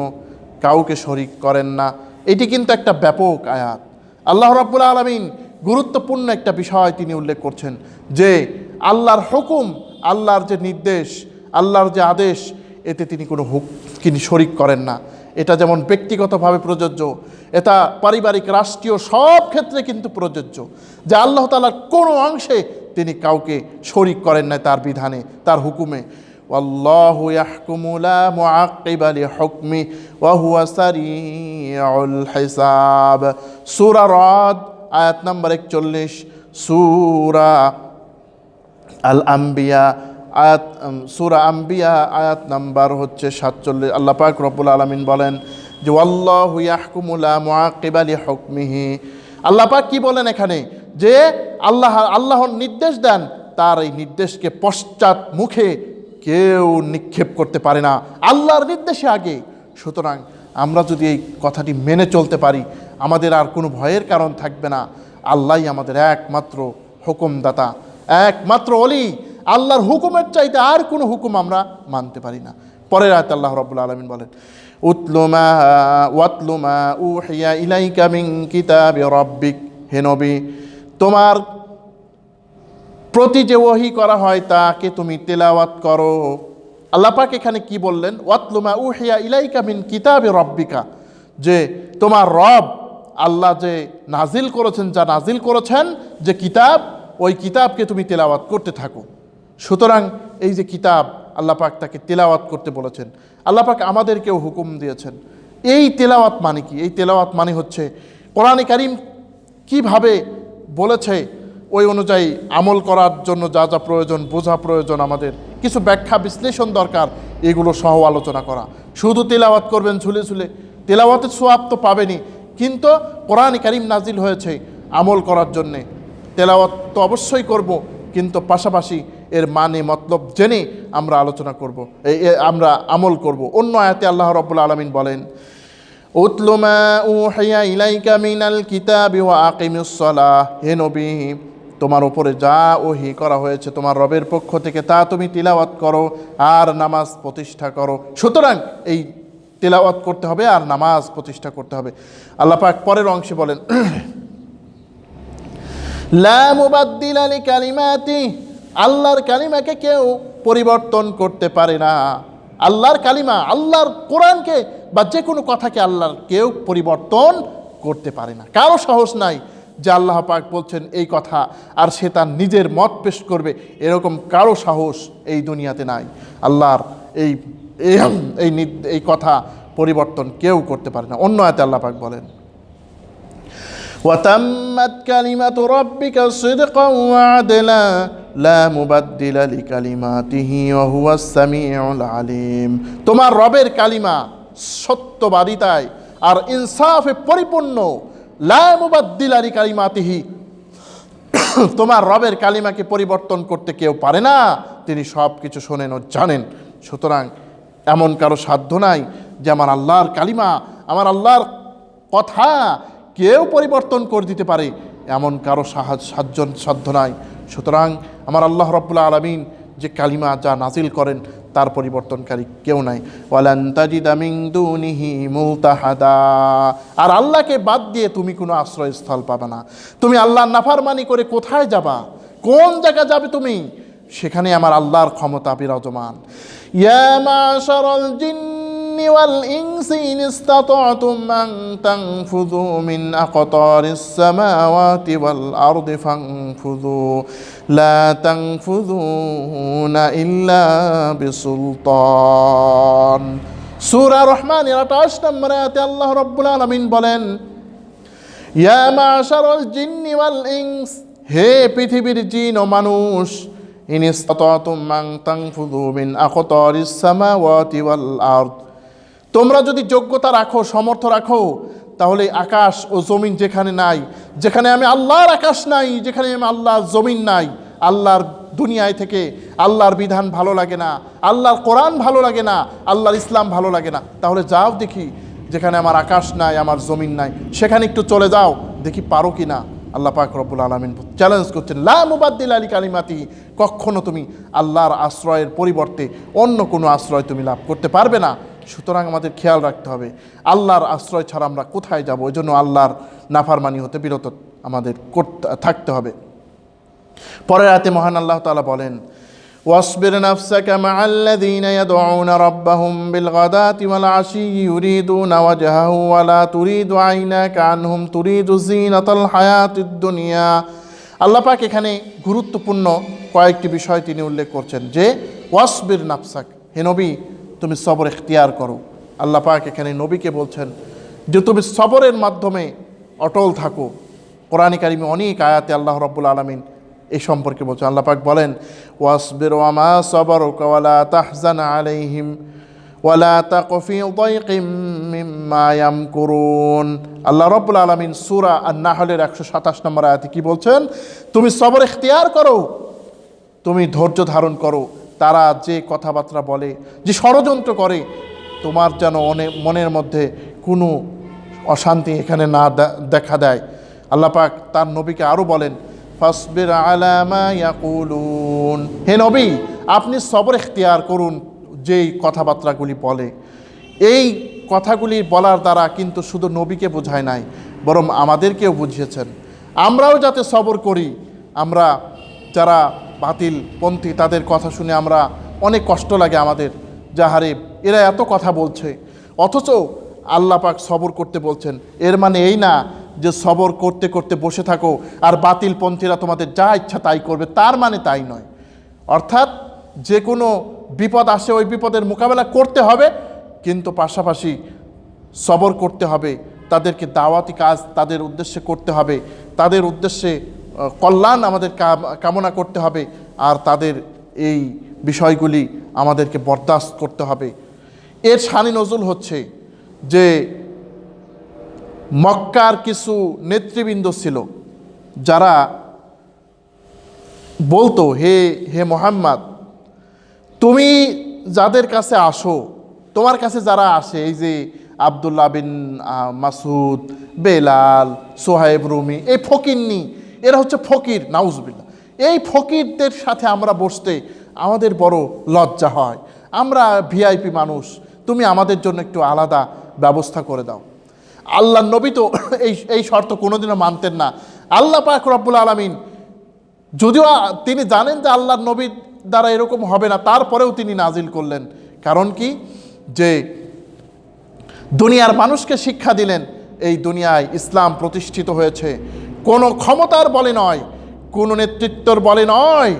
কাউকে শরিক করেন না। এটি কিন্তু একটা ব্যাপক আয়াত। আল্লাহ রাব্বুল আলামিন গুরুত্বপূর্ণ একটা বিষয় তিনি উল্লেখ করছেন যে আল্লাহর হুকুম, আল্লাহর যে নির্দেশ, আল্লাহর যে আদেশ, এতে তিনি কোনো তিনি শরিক করেন না। এটা যেমন ব্যক্তিগতভাবে প্রযোজ্য, এটা পারিবারিক, রাষ্ট্রীয় সব ক্ষেত্রে কিন্তু প্রযোজ্য যে আল্লাহ তাআলার কোনো অংশে তিনি কাউকে শরিক করেন না তার বিধানে, তার হুকুমে। ওয়াল্লাহু ইয়াহকুমু লা মুআক্কিবা লিহুকমি ওয়া হুয়া সারিউল হিসাব। সূরা রাদ আয়াত নাম্বার 41, সূরা আল আম্বিয়া আয়াত, সূরা আম্বিয়া আয়াত নাম্বার হচ্ছে 47। আল্লাহ পাক রব্বুল আলামিন বলেন যে ওয়াল্লাহু ইয়াহকুমু লা মুআক্কিবা লিহুকমিহি। আল্লাহ পাক কি বলেন এখানে? যে আল্লাহর নির্দেশ দেন, তার এই নির্দেশকে পশ্চাৎ মুখে কেউ নিক্ষেপ করতে পারে না, আল্লাহর নির্দেশে আগে। সুতরাং আমরা যদি এই কথাটি মেনে চলতে পারি, আমাদের আর কোনো ভয়ের কারণ থাকবে না। আল্লাহই আমাদের একমাত্র হুকুমদাতা, একমাত্র ওলি। আল্লাহর হুকুমের চাইতে আর কোনো হুকুম আমরা মানতে পারি না। পরের আয়াতে আল্লাহ রাব্বুল আলামিন বলেন ওয়াতলু মা উহিয়া ইলাইকা মিন কিতাবি রাব্বিক। হে নবী, তোমার প্রতি যে ওহী করা হয় তাকে তুমি তেলাওয়াত করো। আল্লাহ পাক এখানে কি বললেন? ওয়াতলু মা উহিয়া ইলাইকা মিন কিতাবি রাব্বিকা, যে তোমার রব আল্লাহ যে নাজিল করেছেন, যা নাজিল করেছেন যে কিতাব, ওই কিতাবকে তুমি তেলাওয়াত করতে থাকো। সুতরাং এই যে কিতাব, আল্লাহ পাক তাকে তেলাওয়াত করতে বলেছেন। আল্লাহ পাক আমাদেরকেও হুকুম দিয়েছেন। এই তেলাওয়াত মানে কি? এই তেলাওয়াত মানে হচ্ছে কোরআনে কারীম কিভাবে বলেছে ওই অনুযায়ী আমল করার জন্য যা যা প্রয়োজন, বোঝা প্রয়োজন, আমাদের কিছু ব্যাখ্যা বিশ্লেষণ দরকার, এগুলো সহ আলোচনা করা। শুধু তেলাওয়াত করবেন ঝুলে ঝুলে, তেলাওয়াতের সোয়াব তো পাবেনই, কিন্তু কোরআনে কারীম নাজিল হয়েছে আমল করার জন্যে। তেলাওয়াত তো অবশ্যই করব, কিন্তু পাশাপাশি এর মানে মতলব জেনে আমরা আলোচনা করব, আমরা আমল করব। অন্য আয়াতে আল্লাহ রাব্বুল আলামিন বলেন উতলু মা উহিয়া ইলাইকা মিনাল কিতাবি ওয়া আকিমিস সালাহ। হে নবী, তোমার উপরে যা ওহী করা হয়েছে তোমার রবের পক্ষ থেকে তা তুমি তিলাওয়াত করো আর নামাজ প্রতিষ্ঠা করো। সুতরাং এই তিলাওয়াত করতে হবে আর নামাজ প্রতিষ্ঠা করতে হবে। আল্লাহ পাক পরের অংশে বলেন লা মুবাদ্দিলা লিকালিমাতি। আল্লাহর কালিমাকে কেউ পরিবর্তন করতে পারে না। আল্লাহর কালিমা, আল্লাহর কোরআনকে বা যে কোনো কথাকে আল্লাহর কেউ পরিবর্তন করতে পারে না। কারো সাহস নাই যে আল্লাহ পাক বলছেন এই কথা আর সে তার নিজের মত পেশ করবে, এরকম কারো সাহস এই দুনিয়াতে নাই। আল্লাহর এই কথা পরিবর্তন কেউ করতে পারে না। অন্য আয়াতে আল্লাহ পাক বলেন ওয়াতাম্মাত কালিমাতু রাব্বিকা সিদকান ওয়া আদলা লা মুবাদ্দিলা লিকালিমাতিহি ওয়া হুয়াস সামিউল আলিম। তোমার রবের কালিমা সত্যবাদিতায় আর ইনসাফে পরিপূর্ণ। লা মুবাদ্দিলা লিকালিমাতিহি, তোমার রবের কালিমাকে পরিবর্তন করতে কেউ পারে না, তিনি সব কিছু শোনেন ও জানেন। সুতরাং এমন কারো সাধ্য নাই যে আমার আল্লাহর কালিমা, আমার আল্লাহর কথা কেউ পরিবর্তন করে দিতে পারে, এমন কারো সাধ্য নাই। সুতরাং আমার আল্লাহ রাব্বুল আলামিন যে কালিমা যা নাজিল করেন তার পরিবর্তনকারী কেউ নাই। ওয়ালান তাজিদা মিন দুনিহি মুলতাহাদা। আর আল্লাহকে বাদ দিয়ে তুমি কোনো আশ্রয়স্থল পাবে না। তুমি আল্লাহর নাফরমানি করে কোথায় যাবা? কোন জায়গা যাবে তুমি? সেখানে আমার আল্লাহর ক্ষমতা বিরাজমান। ইয়া মাশারাল জিন্নি ওয়াল ইনসি ইন ইসতাতা'তুম আন তানফুযু মিন আকতারিস সামাওয়াতি ওয়াল আরদি ফানফুযু লা তানফুযুনা ইল্লা বিসুলতান। সূরা রহমানের 28 নম্বর আয়াতে আল্লাহ রাব্বুল আলামিন বলেন ইয়া মাশারাল জিন্নি ওয়াল ইনস, হে পৃথিবীর জিন ও মানুষ, ইন ইসতাতা'তুম আন তানফুযু মিন আকতারিস সামাওয়াতি ওয়াল আরদ, তোমরা যদি যোগ্যতা রাখো, সমর্থ রাখো, তাহলে আকাশ ও জমিন যেখানে নাই, যেখানে আমি আল্লাহর আকাশ নাই, যেখানে আমি আল্লাহর জমিন নাই, আল্লাহর দুনিয়ায় থেকে আল্লাহর বিধান ভালো লাগে না, আল্লাহর কোরআন ভালো লাগে না, আল্লাহর ইসলাম ভালো লাগে না, তাহলে যাও দেখি যেখানে আমার আকাশ নাই, আমার জমিন নাই, সেখানে একটু চলে যাও, দেখি পারো কি না। আল্লাহ পাক রব্বুল আলামিন চ্যালেঞ্জ করছেন লা মুবাদ্দিলা লিকালিমাতি, কখনো তুমি আল্লাহর আশ্রয়ের পরিবর্তে অন্য কোনো আশ্রয় তুমি লাভ করতে পারবে না। সুতরাং আমাদের খেয়াল রাখতে হবে আল্লাহর আশ্রয় ছাড়া আমরা কোথায় যাব। ওই জন্য আল্লাহর নাফরমানি হতে বিরত আমাদের থাকতে হবে। পরের আয়াতে মহান আল্লাহ তাআলা বলেন ওয়াসবির নাফসাকা মা'আল্লাযীনা ইয়াদউনা রাব্বাহুম বিলগাদাতি ওয়াল আশিয়্যি ইউরিদুনা ওয়াজহাহু ওয়া লা তুরিদু আইনাকা আনহুম তুরিদু যিনাতাল হায়াতিদ দুনিয়া। আল্লাহ পাক এখানে গুরুত্বপূর্ণ কয়েকটি বিষয় তিনি উল্লেখ করছেন যে ওয়াসবির নাফসাক, হে নবী তুমি সবর ইখতিয়ার করো। আল্লাহ পাক এখানে নবীকে বলছেন যে তুমি সবরের মাধ্যমে অটল থাকো। কোরআনে কারিমে অনেক আয়াতে আল্লাহ রাব্বুল আলামিন এই সম্পর্কে বলছেন। আল্লাহ পাক বলেন ওয়াসবির ওয়া মা সাবারুকা ওয়া লা তাহজান আলাইহিম ওয়া লা তাকু ফি দাইকিম মিম্মা ইয়ামকুরুন। আল্লাহ রাব্বুল আলামিন সূরা আন-নাহলের 127 নম্বর আয়াতে কি বলছেন? তুমি সবর ইখতিয়ার করো, তুমি ধৈর্য ধারণ করো। তারা যে কথাবার্তা বলে, যে ষড়যন্ত্র করে, তোমার যেন মনের মধ্যে কোনো অশান্তি এখানে না দেখা দেয়। আল্লাহ পাক তার নবীকে আরও বলেন ফাসবির আলা মা ইয়াকুলুন, হে নবী আপনি সবর ইখতিয়ার করুন যেই কথাবার্তাগুলি বলে। এই কথাগুলি বলার দ্বারা কিন্তু শুধু নবীকে বোঝায় নাই, বরং আমাদেরকেও বুঝিয়েছেন। আমরাও যাতে সবর করি। আমরা যারা বাতিল পন্থী তাদের কথা শুনে আমরা অনেক কষ্ট লাগে আমাদের, যাহারে এরা এত কথা বলছে, অথচ আল্লাহ পাক সবর করতে বলছেন। এর মানে এই না যে সবর করতে করতে বসে থাকো আর বাতিল পন্থীরা তোমাদের যা ইচ্ছা তাই করবে, তার মানে তাই নয়। অর্থাৎ যে কোনো বিপদ আসে ওই বিপদের মোকাবেলা করতে হবে, কিন্তু পাশাপাশি সবর করতে হবে। তাদেরকে দাওয়াতি কাজ তাদের উদ্দেশ্যে করতে হবে, তাদের উদ্দেশ্যে কল্যাণ আমাদের কামনা করতে হবে, আর তাদের এই বিষয়গুলি আমাদেরকে বরদাস্ত করতে হবে। এর শানি নজুল হচ্ছে যে মক্কার কিছু নেতৃবৃন্দ ছিল যারা বলতো হে হে মুহাম্মদ, তুমি যাদের কাছে আসো, তোমার কাছে যারা আসে, এই যে আব্দুল্লাহ বিন মাসুদ, বেলাল, সোহাইব রুমি, এই ফকিরনি, এরা হচ্ছে ফকির, নাউজুবিল্লাহ। এই ফকিরদের সাথে আমরা বসতে আমাদের বড় লজ্জা হয়। আমরা ভিআইপি মানুষ, তুমি আমাদের জন্য একটু আলাদা ব্যবস্থা করে দাও। আল্লাহ নবী তো এই শর্ত কোনোদিনও মানতেন না। আল্লাহ পাক রব্বুল আলামিন যদিও তিনি জানেন যে আল্লাহর নবীর দ্বারা এরকম হবে না, তারপরেও তিনি নাজিল করলেন। কারণ কি? যে দুনিয়ার মানুষকে শিক্ষা দিলেন এই দুনিয়ায় ইসলাম প্রতিষ্ঠিত হয়েছে কোনো ক্ষমতার বলে নয়, কোনো নেতৃত্বর বলে নয়,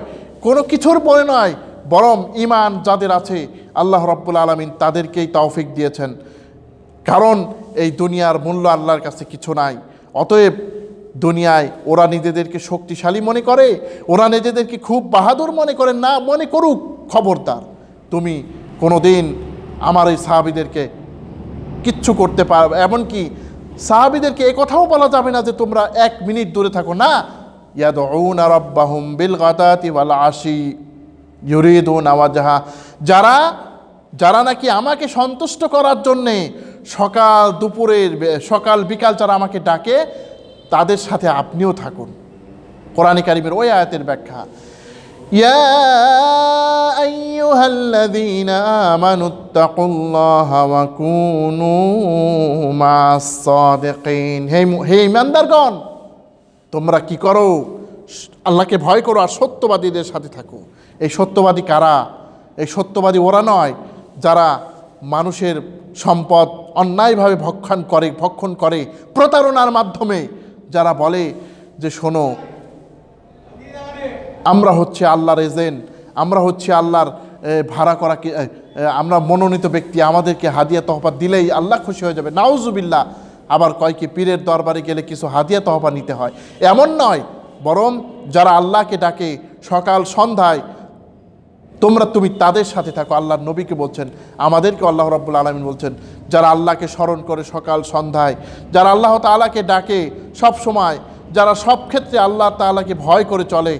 কোনো কিছুর বলে নয়, বরং ঈমান যাদের আছে আল্লাহ রাব্বুল আলামিন তাদেরকেই তৌফিক দিয়েছেন। কারণ এই দুনিয়ার মূল্য আল্লাহর কাছে কিছু নাই। অতএব দুনিয়ায় ওরা নিজেদেরকে শক্তিশালী মনে করে, ওরা নিজেদেরকে খুব বাহাদুর মনে করে, না মনে করুক, খবরদার তুমি কোনো দিন আমার এই সাহাবীদেরকে কিচ্ছু করতে পারবে। এমনকি সাহাবীদেরকে এ কথাও বলা যাবে না যে তোমরা 1 মিনিট দূরে থাকো, না। ইয়াদউনা রাব্বাহুম বিল গাদাতি ওয়াল আশি ইউরিদুনা ওয়াজহা, যারা নাকি আমাকে সন্তুষ্ট করার জন্যে সকাল বিকাল যারা আমাকে ডাকে, তাদের সাথে আপনিও থাকুন। কোরআনে কারিমের ওই আয়াতের ব্যাখ্যা, ইয়া আইয়ুহাল্লাযীনা আমানুত্তাকুল্লাহা ওয়া কুনু মা'আস সাদিকিন, হে ঈমানদারগণ তোমরা কি করো? আল্লাহকে ভয় করো আর সত্যবাদীদের সাথে থাকো। এই সত্যবাদী কারা? এই সত্যবাদী ওরা নয় যারা মানুষের সম্পদ অন্যায়ভাবে ভক্ষণ করে প্রতারণার মাধ্যমে, যারা বলে যে শোনো আমরা হচ্ছে আল্লাহর এজেন্ট, আমরা হচ্ছে আল্লাহর ভাড়া করা, আমরা মনোনীত ব্যক্তি, আমাদেরকে হাদিয়া তহফা দিলেই আল্লাহ খুশি হয়ে যাবে। নাউজুবিল্লাহ। আবার কয় কি পীরের দরবারে গেলে কিছু হাদিয়া তহফা নিতে হয়, এমন নয়। বরং যারা আল্লাহকে ডাকে সকাল সন্ধ্যায়, তুমি তাদের সাথে থাকো। আল্লাহর নবীকে বলছেন, আমাদেরকে আল্লাহ রাব্বুল আলামিন বলছেন, যারা আল্লাহকে স্মরণ করে সকাল সন্ধ্যায়, যারা আল্লাহ তাআলাকে ডাকে সব সময়, যারা সব ক্ষেত্রে আল্লাহ তাআলাকে ভয় করে চলে,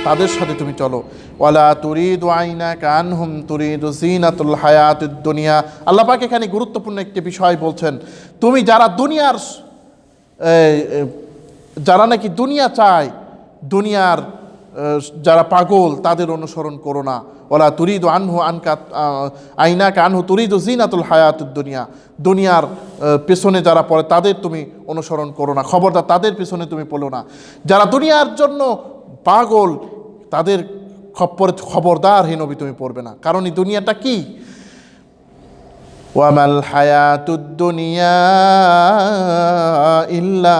তাদের সাথে তুমি চলো। ওয়ালা তুরিদু আইনাকা আনহুম তুরিদু যিনাতুল হায়াতিদ দুনিয়া। আল্লাহ পাক এখানে গুরুত্বপূর্ণ একটি বিষয় বলছেন, তুমি যারা নাকি দুনিয়া চায়, দুনিয়ার যারা পাগল, তাদের অনুসরণ করো না। ওয়ালা তুরিদু আইনাকা আনহু তুরিদু যিনাতুল হায়াতিদ দুনিয়া। দুনিয়ার পেছনে যারা পড়ে তাদের তুমি অনুসরণ করো না, খবরদার তাদের পেছনে তুমি পড়ো না। যারা দুনিয়ার জন্য পাগল, তাদের খবরদার হে নবী তুমি পড়বে না। কারণ এই দুনিয়াটা কি, ওয়ামাল হায়াতুদ দুনিয়া ইল্লা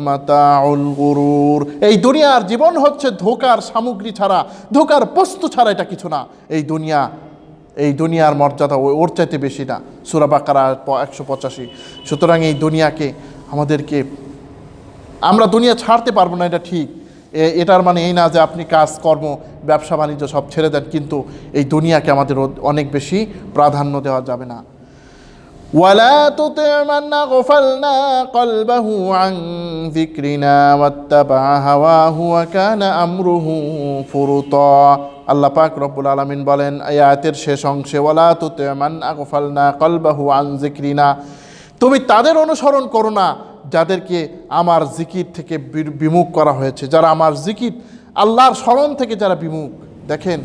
মাতাউল গুরুর, এই দুনিয়ার জীবন হচ্ছে ধোঁকার সামগ্রী ছাড়া, ধোঁকার বস্তু ছাড়া এটা কিছু না। এই দুনিয়ার মর্যাদা ওর চাইতে বেশি না। সূরা বাকারা 185। সুতরাং এই দুনিয়াকে আমরা দুনিয়া ছাড়তে পারবো না, এটা ঠিক। এটার মানে এই না যে আপনি কাজকর্ম ব্যবসা বাণিজ্য সব ছেড়ে দেন, কিন্তু এই দুনিয়াকে আমাদের অনেক বেশি প্রাধান্য দেওয়া যাবে না। ওয়ালা তুতি' মান আগফালনা কলবাহু আন যিকরিনা ওয়াত্তাবা হাওয়াহু ওয়া কানা আমরুহু ফুরুতা। আল্লাহ পাক রব্বুল আলামিন বলেন এই আয়াতের শেষ অংশে, ওয়ালা তুতি' মান আগফালনা কলবাহু আন যিকরিনা, তুমি তাদের অনুসরণ করো না যাদেরকে আমার জিকির থেকে বিমুখ করা হয়েছে, যারা আমার জিকির আল্লাহর স্মরণ থেকে যারা বিমুখ। দেখেন,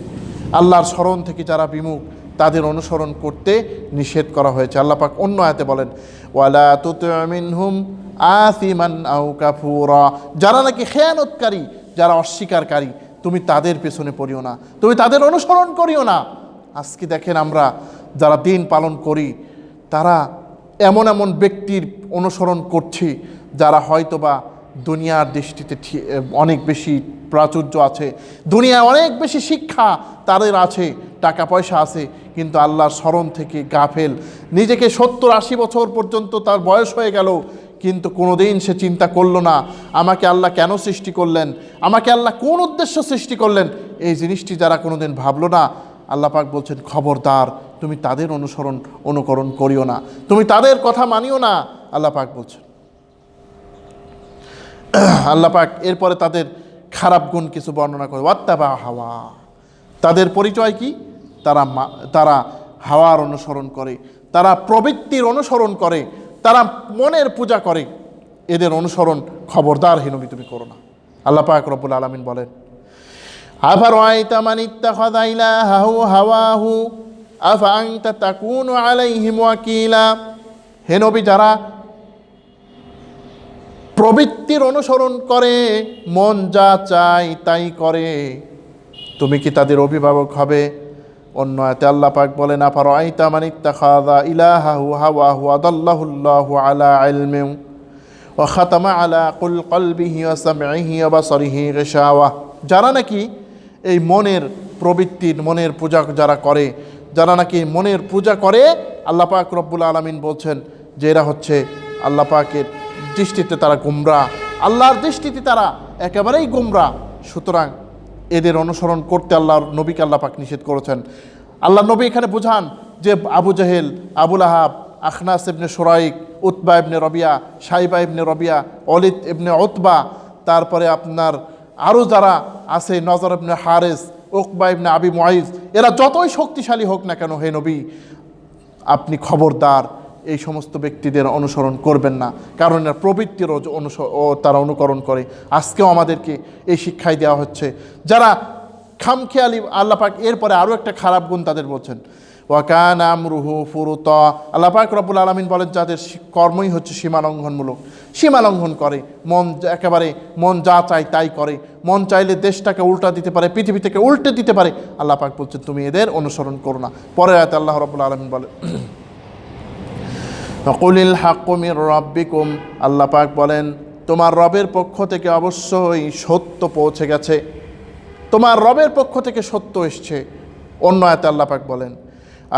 আল্লাহর স্মরণ থেকে যারা বিমুখ তাদের অনুসরণ করতে নিষেধ করা হয়েছে। আল্লাহ পাক অন্য আয়াতে বলেন, ওয়ালা তুতি' মিনহুম আথিমান আও কাফুরা, যারা নাকি খেয়ানতকারী, যারা অস্বীকারী, তুমি তাদের পেছনে পড়িও না, তুমি তাদের অনুসরণ করিও না। আজকে দেখেন আমরা যারা দিন পালন করি তারা এমন এমন ব্যক্তির অনুসরণ করছি যারা হয়তোবা দুনিয়ার দৃষ্টিতে অনেক বেশি প্রাচুর্য আছে, দুনিয়ায় অনেক বেশি শিক্ষা তাদের আছে, টাকা পয়সা আছে, কিন্তু আল্লাহর স্মরণ থেকে গাফেল। নিজেকে 70-80 বছর পর্যন্ত তার বয়স হয়ে গেল, কিন্তু কোনোদিন সে চিন্তা করলো না আমাকে আল্লাহ কেন সৃষ্টি করলেন, আমাকে আল্লাহ কোন উদ্দেশ্য সৃষ্টি করলেন। এই জিনিসটি যারা কোনোদিন ভাবলো না, আল্লাহ পাক বলছেন খবরদার তুমি তাদের অনুকরণ করিও না, তুমি তাদের কথা মানিও না। আল্লাহ পাক বলছেন, আল্লাহ পাক এরপরে তাদের খারাপ গুণ কিছু বর্ণনা করে, ওয়াত্তাবা হাওয়া, তাদের পরিচয় কি, তারা হাওয়ার অনুসরণ করে, তারা প্রবৃত্তির অনুসরণ করে, তারা মনের পূজা করে। এদের অনুসরণ খবরদার হে নবী তুমি করো না। আল্লাহ পাক রব্বুল আলামিন বলেন, আফারাআইতা মান ইত্তাখাযা ইলাহাহু হাওয়াহু আফা আনতা তাকুনু আলাইহিম ওয়াকিলা, হে নবী যারা প্রবৃত্তির অনুসরণ করে, মন যা চায় তাই করে, তুমি কি তাদের অভিভাবক হবে? অন্য আয়াতে আল্লাহ পাক বলেন, আফারাআইতা মান ইত্তাখাযা ইলাহাহু হাওয়াহু আদাল্লাহুল্লাহু আলা ইলমিন ওয়া খাতামা আলা কলবিহি ওয়া সামঈহি ওয়া বাসারিহি গিশাওয়া, যারা নাকি এই মনের পূজা যারা নাকি মনের পূজা করে, আল্লাহ পাক রব্বুল আলামিন বলছেন যে এরা হচ্ছে আল্লাহ পাকের দৃষ্টিতে তারা গুমরা, আল্লাহর দৃষ্টিতে তারা একেবারেই গুমরা। সুতরাং এদের অনুসরণ করতে আল্লাহর নবীকে আল্লাহ পাক নিষেধ করেছেন। আল্লাহ নবী এখানে বোঝান যে আবু জাহেল, আবুল আহাব, আখনাস ইবনে শুরাইক, উতবা ইবনে রবিয়া, সাইবা ইবনে রবিয়া, ওয়ালিদ ইবনে উতবা, তারপরে আপনার আরও যারা আছে নজর ইবনে হারেস, উকবা ইবনে আবি মুআইজ, এরা যতই শক্তিশালী হোক না কেন হে নবী আপনি খবরদার এই সমস্ত ব্যক্তিদের অনুসরণ করবেন না, কারণ এরা প্রবৃত্তির তারা অনুকরণ করে। আজকেও আমাদেরকে এই শিক্ষাই দেওয়া হচ্ছে। যারা খামখেয়ালি, আল্লাহ পাক এরপরে আরও একটা খারাপ গুণ তাদের বলছেন, ওয়া কানা আমরুহু ফুরুতা, আল্লাহ পাক রব্বুল আলামিন বলেন যাদের কর্মই হচ্ছে সীমালঙ্ঘন করে, একেবারে মন যা চায় তাই করে, মন চাইলে দেশটাকে উল্টা দিতে পারে, পৃথিবী থেকে উল্টে দিতে পারে। আল্লাহ পাক বলছেন তুমি এদের অনুসরণ করো না। পরের আয়াতে আল্লাহ রব্বুল আলামিন বলেন, কুলিল হাক্কু মির রাব্বিকুম, আল্লাহ পাক বলেন তোমার রবের পক্ষ থেকে অবশ্যই সত্য পৌঁছে গেছে, তোমার রবের পক্ষ থেকে সত্য এসছে। অন্য আয়াতে আল্লাহ পাক বলেন,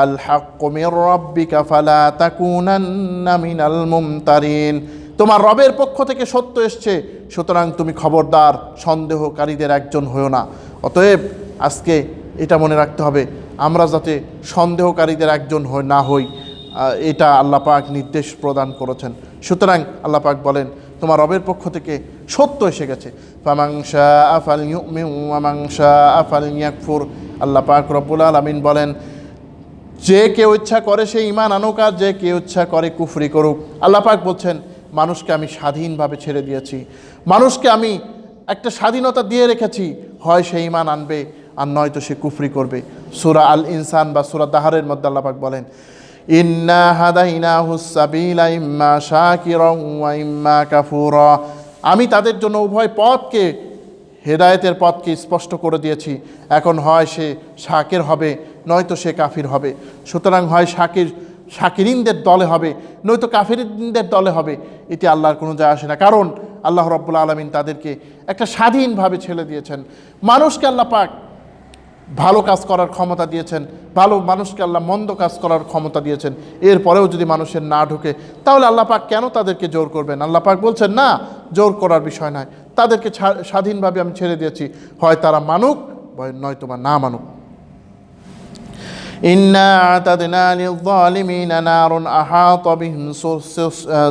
আল হাক্কু মির রাব্বিকা ফালা তাকুনান্না মিনাল মুমতারিন, তোমার রবের পক্ষ থেকে সত্য এসছে, সুতরাং তুমি খবরদার সন্দেহকারীদের একজন হও না। অতএব আজকে এটা মনে রাখতে হবে আমরা যাতে সন্দেহকারীদের একজন না হই, এটা আল্লাহ পাক নির্দেশ প্রদান করেছেন। সুতরাং আল্লাহ পাক বলেন তোমার রবের পক্ষ থেকে সত্য এসে গেছে। ফামান শাআ ফালইউমিন ওয়া মান শাআ ফালইয়াকফুর, আল্লাহ পাক রব্বুল আলামিন বলেন যে কেউ ইচ্ছা করে সে ঈমান আনুক, আর যে কেউ ইচ্ছা করে কুফরি করুক। আল্লাহ পাক বলছেন মানুষকে আমি স্বাধীনভাবে ছেড়ে দিয়েছি, মানুষকে আমি একটা স্বাধীনতা দিয়ে রেখেছি, হয় সে ঈমান আনবে আর নয়তো সে কুফরি করবে। সূরা আল ইনসান বা সূরা দাহরের মধ্যে আল্লাহ পাক বলেন, ইন্না হাদাইনাহুস সাবিলা ইম্মা শাকিরান ওয়া ইম্মা কাফুরা, আমি তাদের জন্য উভয় পথকে হেদায়েতের পথকে স্পষ্ট করে দিয়েছি। এখন হয় সে শাকির হবে, নয়তো সে কাফির হবে। সুতরাং হয় শাকিরিনদের দলে হবে, নয়তো কাফিরিনদের দলে হবে। এটি আল্লাহর কোনো যায় আসে না, কারণ আল্লাহ রাব্বুল আলামিন তাদেরকে একটা স্বাধীনভাবে ছেড়ে দিয়েছেন। মানুষকে আল্লাহ পাক ভালো কাজ করার ক্ষমতা দিয়েছেন, ভালো মানুষকে আল্লাহ মন্দ কাজ করার ক্ষমতা দিয়েছেন। এরপরেও যদি মানুষের না ঢুকে, তাহলে আল্লাহ পাক কেন তাদেরকে জোর করবেন? আল্লাহ পাক বলছেন না, জোর করার বিষয় নয়, তাদেরকে স্বাধীনভাবে আমি ছেড়ে দিয়েছি, হয় তারা মানুক নয়তো বা না মানুক। ইন্না আ'তাদনা লিয-যালিমিনা নারুন আহাতা বিহিম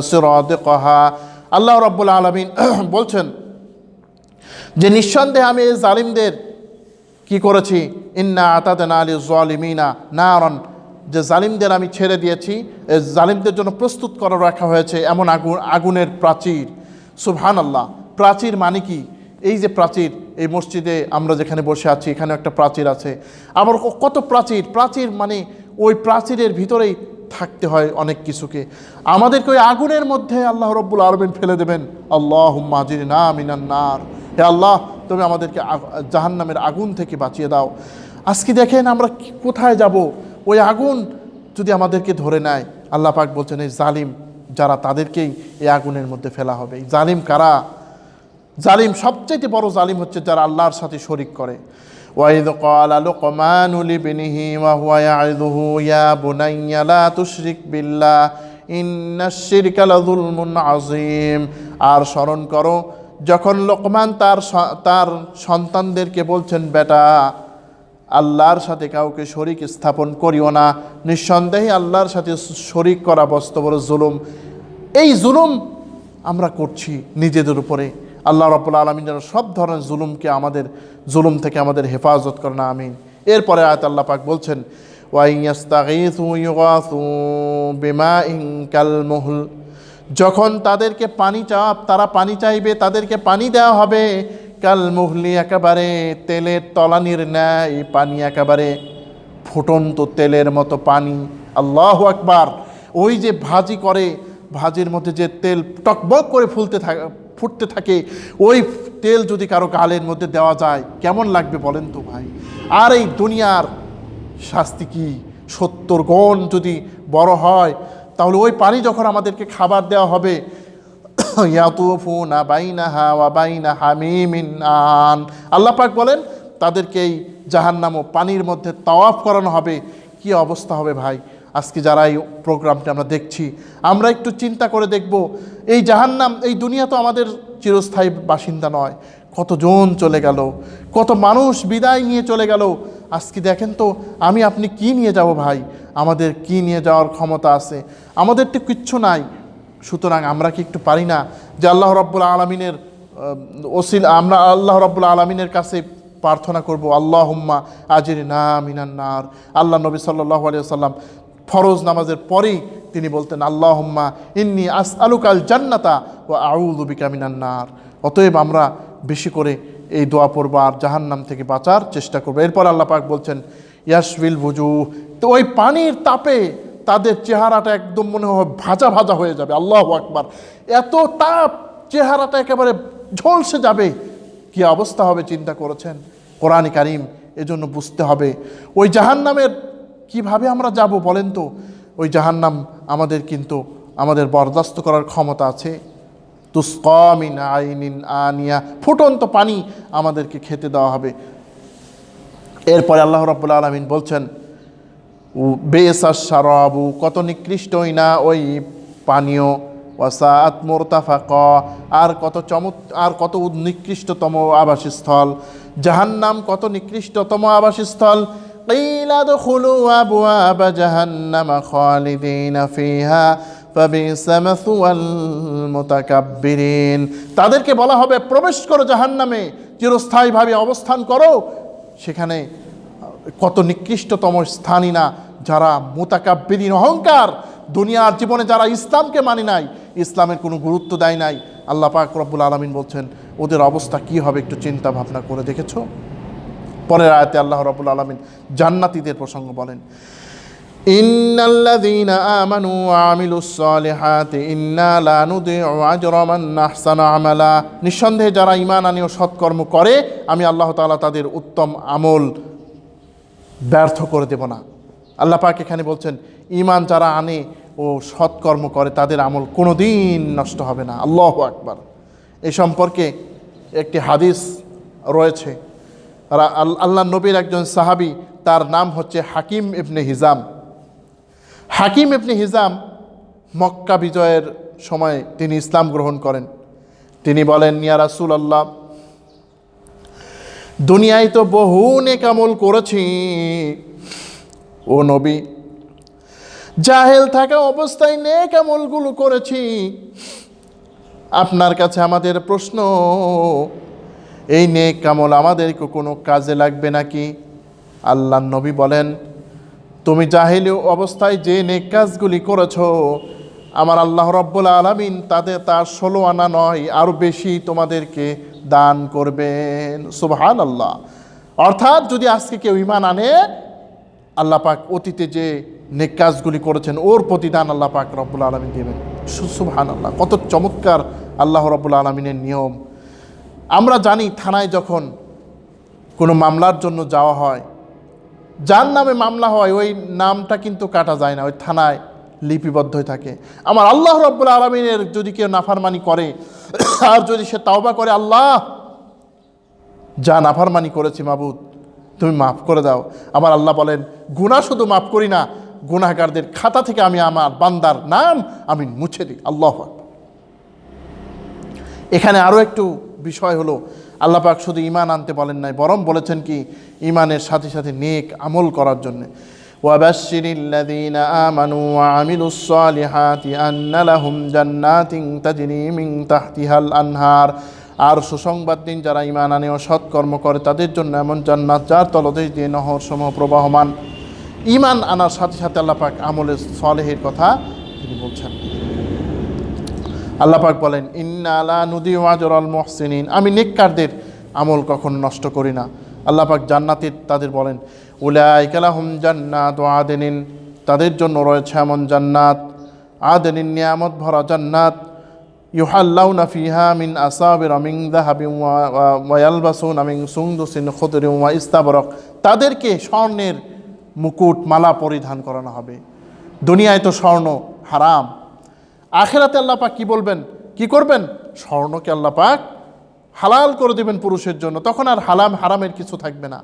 সুরাদিকহা। আল্লাহ রাব্বুল আলামিন বলছেন যে নিঃসন্দেহে আমি এই জালিমদের কি করেছি, ইন্না আ'তাদনা লিয-যালিমিনা নারন, যে জালিমদের আমি ছেড়ে দিয়েছি, এই জালিমদের জন্য প্রস্তুত করে রাখা হয়েছে এমন আগুনের প্রাচীর। সুবহানাল্লাহ। প্রাচীর মানে কি? এই যে প্রাচীর, এই মসজিদে আমরা যেখানে বসে আছি এখানে একটা প্রাচীর আছে, আবার কত প্রাচীর মানে ওই প্রাচীরের ভিতরেই থাকতে হয় অনেক কিছুকে। আমাদেরকে ওই আগুনের মধ্যে আল্লাহ রাব্বুল আলামিন ফেলে দেবেন। আল্লাহুম্মা আজিরনা মিনান নার, হে আল্লাহ তুমি আমাদেরকে জাহান্নামের আগুন থেকে বাঁচিয়ে দাও। আজকে দেখেন আমরা কোথায় যাব? ওই আগুন যদি আমাদেরকে ধরে নেয়, আল্লাহ পাক বলছেন এই জালিম যারা, তাদেরকেই এই আগুনের মধ্যে ফেলা হবে। এই জালিম কারা? জালিম, সবচেয়ে বড় জালিম হচ্ছে যারা আল্লাহর সাথে শরীক করে। ওয়াইদ ক্বালা লুকমানু লিবনিহি ওয়া হুয়া ইয়াইযুহু ইয়া বুনাইয়া লা তুশরিক বিল্লাহ ইন্নাশ শিরকা লাযুলমুন আযীম। আর স্মরণ করো যখন লোকমান তার সন্তানদেরকে বলছেন, বেটা আল্লাহর সাথে কাউকে শরীক স্থাপন করিও না, নিঃসন্দেহে আল্লাহর সাথে শরীক করা বস্ত বড় জুলুম। এই জুলুম আমরা করছি নিজেদের উপরে। আল্লাহ রাব্বুল আলামিন যেন সব ধরনের জুলুম থেকে আমাদের হেফাজত করেন, আমিন। এরপরে আয়াত আল্লাহ পাক বলছেন, ওয়া ইয়াস্তাগীসু ইউগাসু বিমাইন কালমুহল, যখন তাদেরকে তারা পানি চাইবে, তাদেরকে পানি দেওয়া হবে কালমুহলি, একেবারে তেলের তলানির ন্যায় পানি, একেবারে ফুটন্ত তেলের মতো পানি। আল্লাহু আকবার। ওই যে ভাজি করে, ভাজির মধ্যে যে তেল টকবক করে ফুটতে থাকে, ওই তেল যদি কারো গালের মধ্যে দেওয়া যায় কেমন লাগবে বলেন তো ভাই? আর এই দুনিয়ার শাস্তি কি? 70 গুণ যদি বড় হয়, তাহলে ওই পানি যখন আমাদেরকে খাবার দেওয়া হবে, ইয়াতুফুনা বাইনাহা ওয়া বাইনা হামিমিন আন, আল্লাহ পাক বলেন তাদেরকে এই জাহান্নাম ও পানির মধ্যে তাওয়াফ করানো হবে। কি অবস্থা হবে ভাই? আজকে যারা এই প্রোগ্রামটা আমরা দেখছি, আমরা একটু চিন্তা করে দেখব, এই জাহান্নাম, এই দুনিয়া তো আমাদের চিরস্থায়ী বাসিন্দা নয়। কতজন চলে গেল, কত মানুষ বিদায় নিয়ে চলে গেল। আজকে দেখেন তো আমি আপনি কি নিয়ে যাব ভাই? আমাদের কি নিয়ে যাওয়ার ক্ষমতা আছে? আমাদের তো কিচ্ছু নাই। সুতরাং আমরা কি একটু পারি না যে আল্লাহ রাব্বুল আলামিনের আমরা আল্লাহ রাব্বুল আলামিনের কাছে প্রার্থনা করব, আল্লাহুম্মা আজিরনা মিনান নার। আল্লাহ নবী সাল্লাল্লাহু আলাইহি ওয়াসাল্লাম ফরজ নামাজের পরেই তিনি বলতেন, আল্লাহুম্মা ইন্নী আসআলুকাল জান্নাতা ওয়া আউযু বিকা মিনান নার। অতএব আমরা বেশি করে এই দোয়া পড়ব আর জাহান্নাম থেকে বাঁচার চেষ্টা করব। এরপর আল্লাহ পাক বলছেন, ইয়াশফিল বুজুহ, তো ওই পানির তাপে তাদের চেহারাটা একদম মনে হয় ভাজা ভাজা হয়ে যাবে। আল্লাহু আকবার। এত তাপ, চেহারাটা একেবারে ঝলসে যাবে। কি অবস্থা হবে চিন্তা করেছেন? কোরআনে কারীম এজন্য বুঝতে হবে ওই জাহান্নামের কিভাবে আমরা যাব বলেন তো? ওই জাহান্নাম আমাদের বরদাস্ত করার ক্ষমতা আছে। তুসকা মিন আইনিন আনিয়া, ফুটন্ত পানি আমাদেরকে খেতে দেওয়া হবে। এরপরে আল্লাহ রাব্বুল আলামিন বলছেন, বেসাস শারাবু, কত নিকৃষ্টই না ওই পানীয়, ওয়াসাআত মুরতাফাকা, আর কত নিকৃষ্টতম আবাসস্থল। জাহান্নাম কত নিকৃষ্টতম আবাসস্থল। কিলা দুখুলু আবওয়াবা জাহান্নামা খালিদিনা ফিহা ফাবিসা মাসওয়াল মুতাকাব্বিরিন, তাদেরকে বলা হবে প্রবেশ করো জাহান্নামে, চিরস্থায়ীভাবে অবস্থান করো সেখানে। কত নিকৃষ্টতম স্থানই না যারা মুতাকাব্বিরিন, অহংকার, দুনিয়ার জীবনে যারা ইসলামকে মানি নাই, ইসলামের কোনো গুরুত্ব দেয় নাই। আল্লাহ পাক রব্বুল আলামিন বলছেন ওদের অবস্থা কি হবে একটু চিন্তা ভাবনা করে দেখেছো? পরের আয়াতে আল্লাহ রব্বুল আলামিন জান্নাতীদের প্রসঙ্গ বলেন, ইন্নাল্লাযীনা আমানু ওয়া আমিলুস সালিহাতি ইন্না লা নুদিউ আজরা মান আহসানা আমালা, নিঃসন্দেহে যারা ঈমান আনে ও সৎকর্ম করে আমি আল্লাহ তাআলা তাদের উত্তম আমল ব্যর্থ করে দেব না। আল্লাহ পাক এখানে বলছেন ঈমান যারা আনে ও সৎকর্ম করে তাদের আমল কোনোদিন নষ্ট হবে না। আল্লাহু আকবার। এই সম্পর্কে একটি হাদিস রয়েছে। আল্লাহ নবীর একজন সাহাবী, তার নাম হচ্ছে হাকিম ইবনে হিজাম। হাকিম ইবনে হিজাম মক্কা বিজয়ের সময় তিনি ইসলাম গ্রহণ করেন। তিনি বলেন, ইয়া রাসূলুল্লাহ, দুনিয়ায় তো বহু নেক আমল করেছি, ও নবী, জাহেল থাকা অবস্থায় নেক আমলগুলো করেছি। আপনার কাছে আমাদের প্রশ্ন, এই নেক আমল আমাদেরকে কোনো কাজে লাগবে নাকি? আল্লাহর নবী বলেন, তুমি জাহেলি অবস্থায় যে নেক কাজগুলি করেছো আমার আল্লাহ রব্বুল আলামিন তার 16 আনা নয় আরও বেশি তোমাদেরকে দান করবেন। সুবহানাল্লাহ। অর্থাৎ যদি আজকে কেউ ঈমান আনে, আল্লাহ পাক অতীতে যে নেক কাজগুলি করেছেন ওর প্রতিদান আল্লাহ পাক রব্বুল আলামিন দেবেন। সুবহানাল্লাহ। কত চমৎকার আল্লাহ রব্বুল আলামিনের নিয়ম। আমরা জানি থানায় যখন কোনো মামলার জন্য যাওয়া হয়, যার নামে মামলা হয় ওই নামটা কিন্তু কাটা যায় না, ওই থানায় লিপিবদ্ধ হয়ে থাকে। আমার আল্লাহ রব্বুল আলামিনের যদি কেউ নাফরমানি করে আর যদি সে তাওবা করে, আল্লাহ যা নাফরমানি করেছি মাবুদ তুমি মাফ করে দাও, আমার আল্লাহ বলেন গুনাহ শুধু মাফ করি না, গুনাহগারদের খাতা থেকে আমি আমার বান্দার নাম আমি মুছে দিই। আল্লাহ আকবার। এখানে আরও একটু বিষয় হলো, আল্লাহ পাক শুধু ঈমান আনতে বলেন নাই, বরং বলেছেন কি ঈমানের সাথে সাথে নেক আমল করার জন্য। ওয়াবাশশিরিল্লাযীনা আমানু ওয়া আমিলুস সালিহাতি আন্না লাহুম জান্নাতিন তাজরি মিন তাহতিহাল আনহার, আর সুসংবাদ দিন যারা ঈমান আনে ও সৎকর্ম করে তাদের জন্য এমন জান্নাত যার তলদেশ দিয়ে নহরসমূহ প্রবাহমান। ঈমান আনার সাথে সাথে আল্লাহ পাক আমলে সালেহের কথা তিনি বলছেন। আল্লাহ পাক বলেন, ইন্না লা নুদিউ আজরাল মুহসিনিন, আমি নেককারদের আমল কখনো নষ্ট করি না। আল্লাহ পাক জান্নাতের তাদের বলেন, উলাইকা লাহুম জান্নাতু আদনিন, তাদের জন্য রয়েছে এমন জান্নাত, আদনিন নিয়ামত ভরা জান্নাত, ইউহাল্লাউনা ফিহা মিন আসাবির মিন যাহাবিন ওয়া ইয়ালবাসুনা মিন সুনদুসিন খুদরিন ওয়া ইস্তাবরক, তাদেরকে স্বর্ণের মুকুট মালা পরিধান করানো হবে। দুনিয়ায় তো স্বর্ণ হারাম, আখিরাতে আল্লাহ পাক কি বলবেন, কি করবেন? স্বর্ণকে আল্লাহ পাক হালাল করে দেবেন পুরুষের জন্য, তখন আর হারামের কিছু থাকবে না।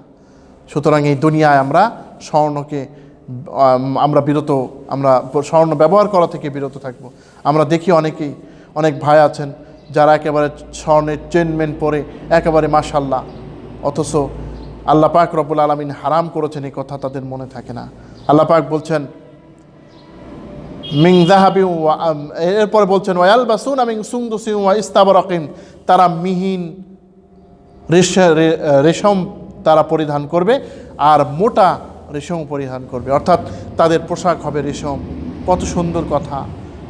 সুতরাং এই দুনিয়ায় আমরা স্বর্ণকে আমরা স্বর্ণ ব্যবহার করা থেকে বিরত থাকব। আমরা দেখি অনেক ভাই আছেন যারা একেবারে স্বর্ণের চেনমেন পরে একেবারে মাশাআল্লাহ, অথচ আল্লাহ পাক রব্বুল আলামিন হারাম করেছেন এই কথা তাদের মনে থাকে না। আল্লাহ পাক বলছেন মিন যাহাবিন, এরপরে বলছেন ওয়ায়ালবাসুনা মিন সুনদুসিন ওয়া ইস্তাবরাকিন, তারা মিহিন রেশম তারা পরিধান করবে আর মোটা রেশম পরিধান করবে, অর্থাৎ তাদের পোশাক হবে রেশম। কত সুন্দর কথা,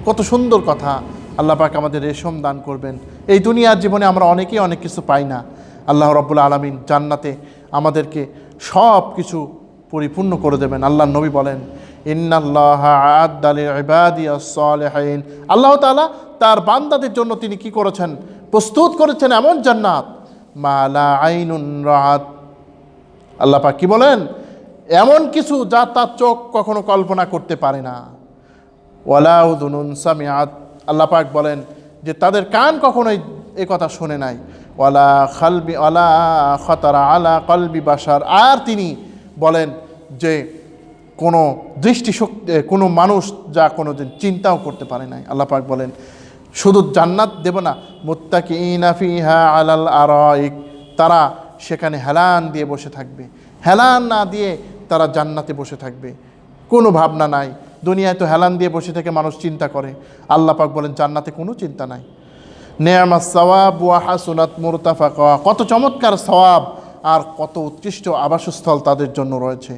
কত সুন্দর কথা। আল্লাহ পাক আমাদের রেশম দান করবেন। এই দুনিয়ার জীবনে আমরা অনেকেই অনেক কিছু পাই না, আল্লাহ রাব্বুল আলামিন জান্নাতে আমাদেরকে সব কিছু পরিপূর্ণ করে দেবেন। আল্লাহর নবী বলেন, ইন্নাল্লাহা আ'আদ্দা লিইবাদিয়াস সালিহিন, আল্লাহ তাআলা তার বান্দাদের জন্য তিনি কি করেছেন? প্রস্তুত করেছেন এমন জান্নাত, মা লা আইনুন রাআত, আল্লাহ পাক কি বলেন? এমন কিছু যা তার চোখ কখনো কল্পনা করতে পারে না। ওয়ালা উযুনুন সামিআত, আল্লাহ পাক বলেন যে তাদের কান কখনোই এই কথা শুনে নাই। ওয়ালা খাতারা আলা কলবি বাশার, আর তিনি বলেন যে কোনো দৃষ্টিশক্তি কোনো মানুষ যা কোনো দিন চিন্তাও করতে পারে নাই। আল্লাহ পাক বলেন শুধু জান্নাত দেব না, মুত্তাকিইনা ফিহা আলাল আরাইক, তারা সেখানে হেলান দিয়ে বসে থাকবে। হেলান না দিয়ে তারা জান্নাতে বসে থাকবে, কোনো ভাবনা নাই। দুনিয়ায় তো হেলান দিয়ে বসে থেকে মানুষ চিন্তা করে, আল্লাহ পাক বলেন জান্নাতে কোনো চিন্তা নাই। নি'মাস সাওয়াব ওয়া হাসুনাত মুরতাফাকা, কত চমৎকার সওয়াব আর কত উৎকৃষ্ট আবাসস্থল তাদের জন্য রয়েছে।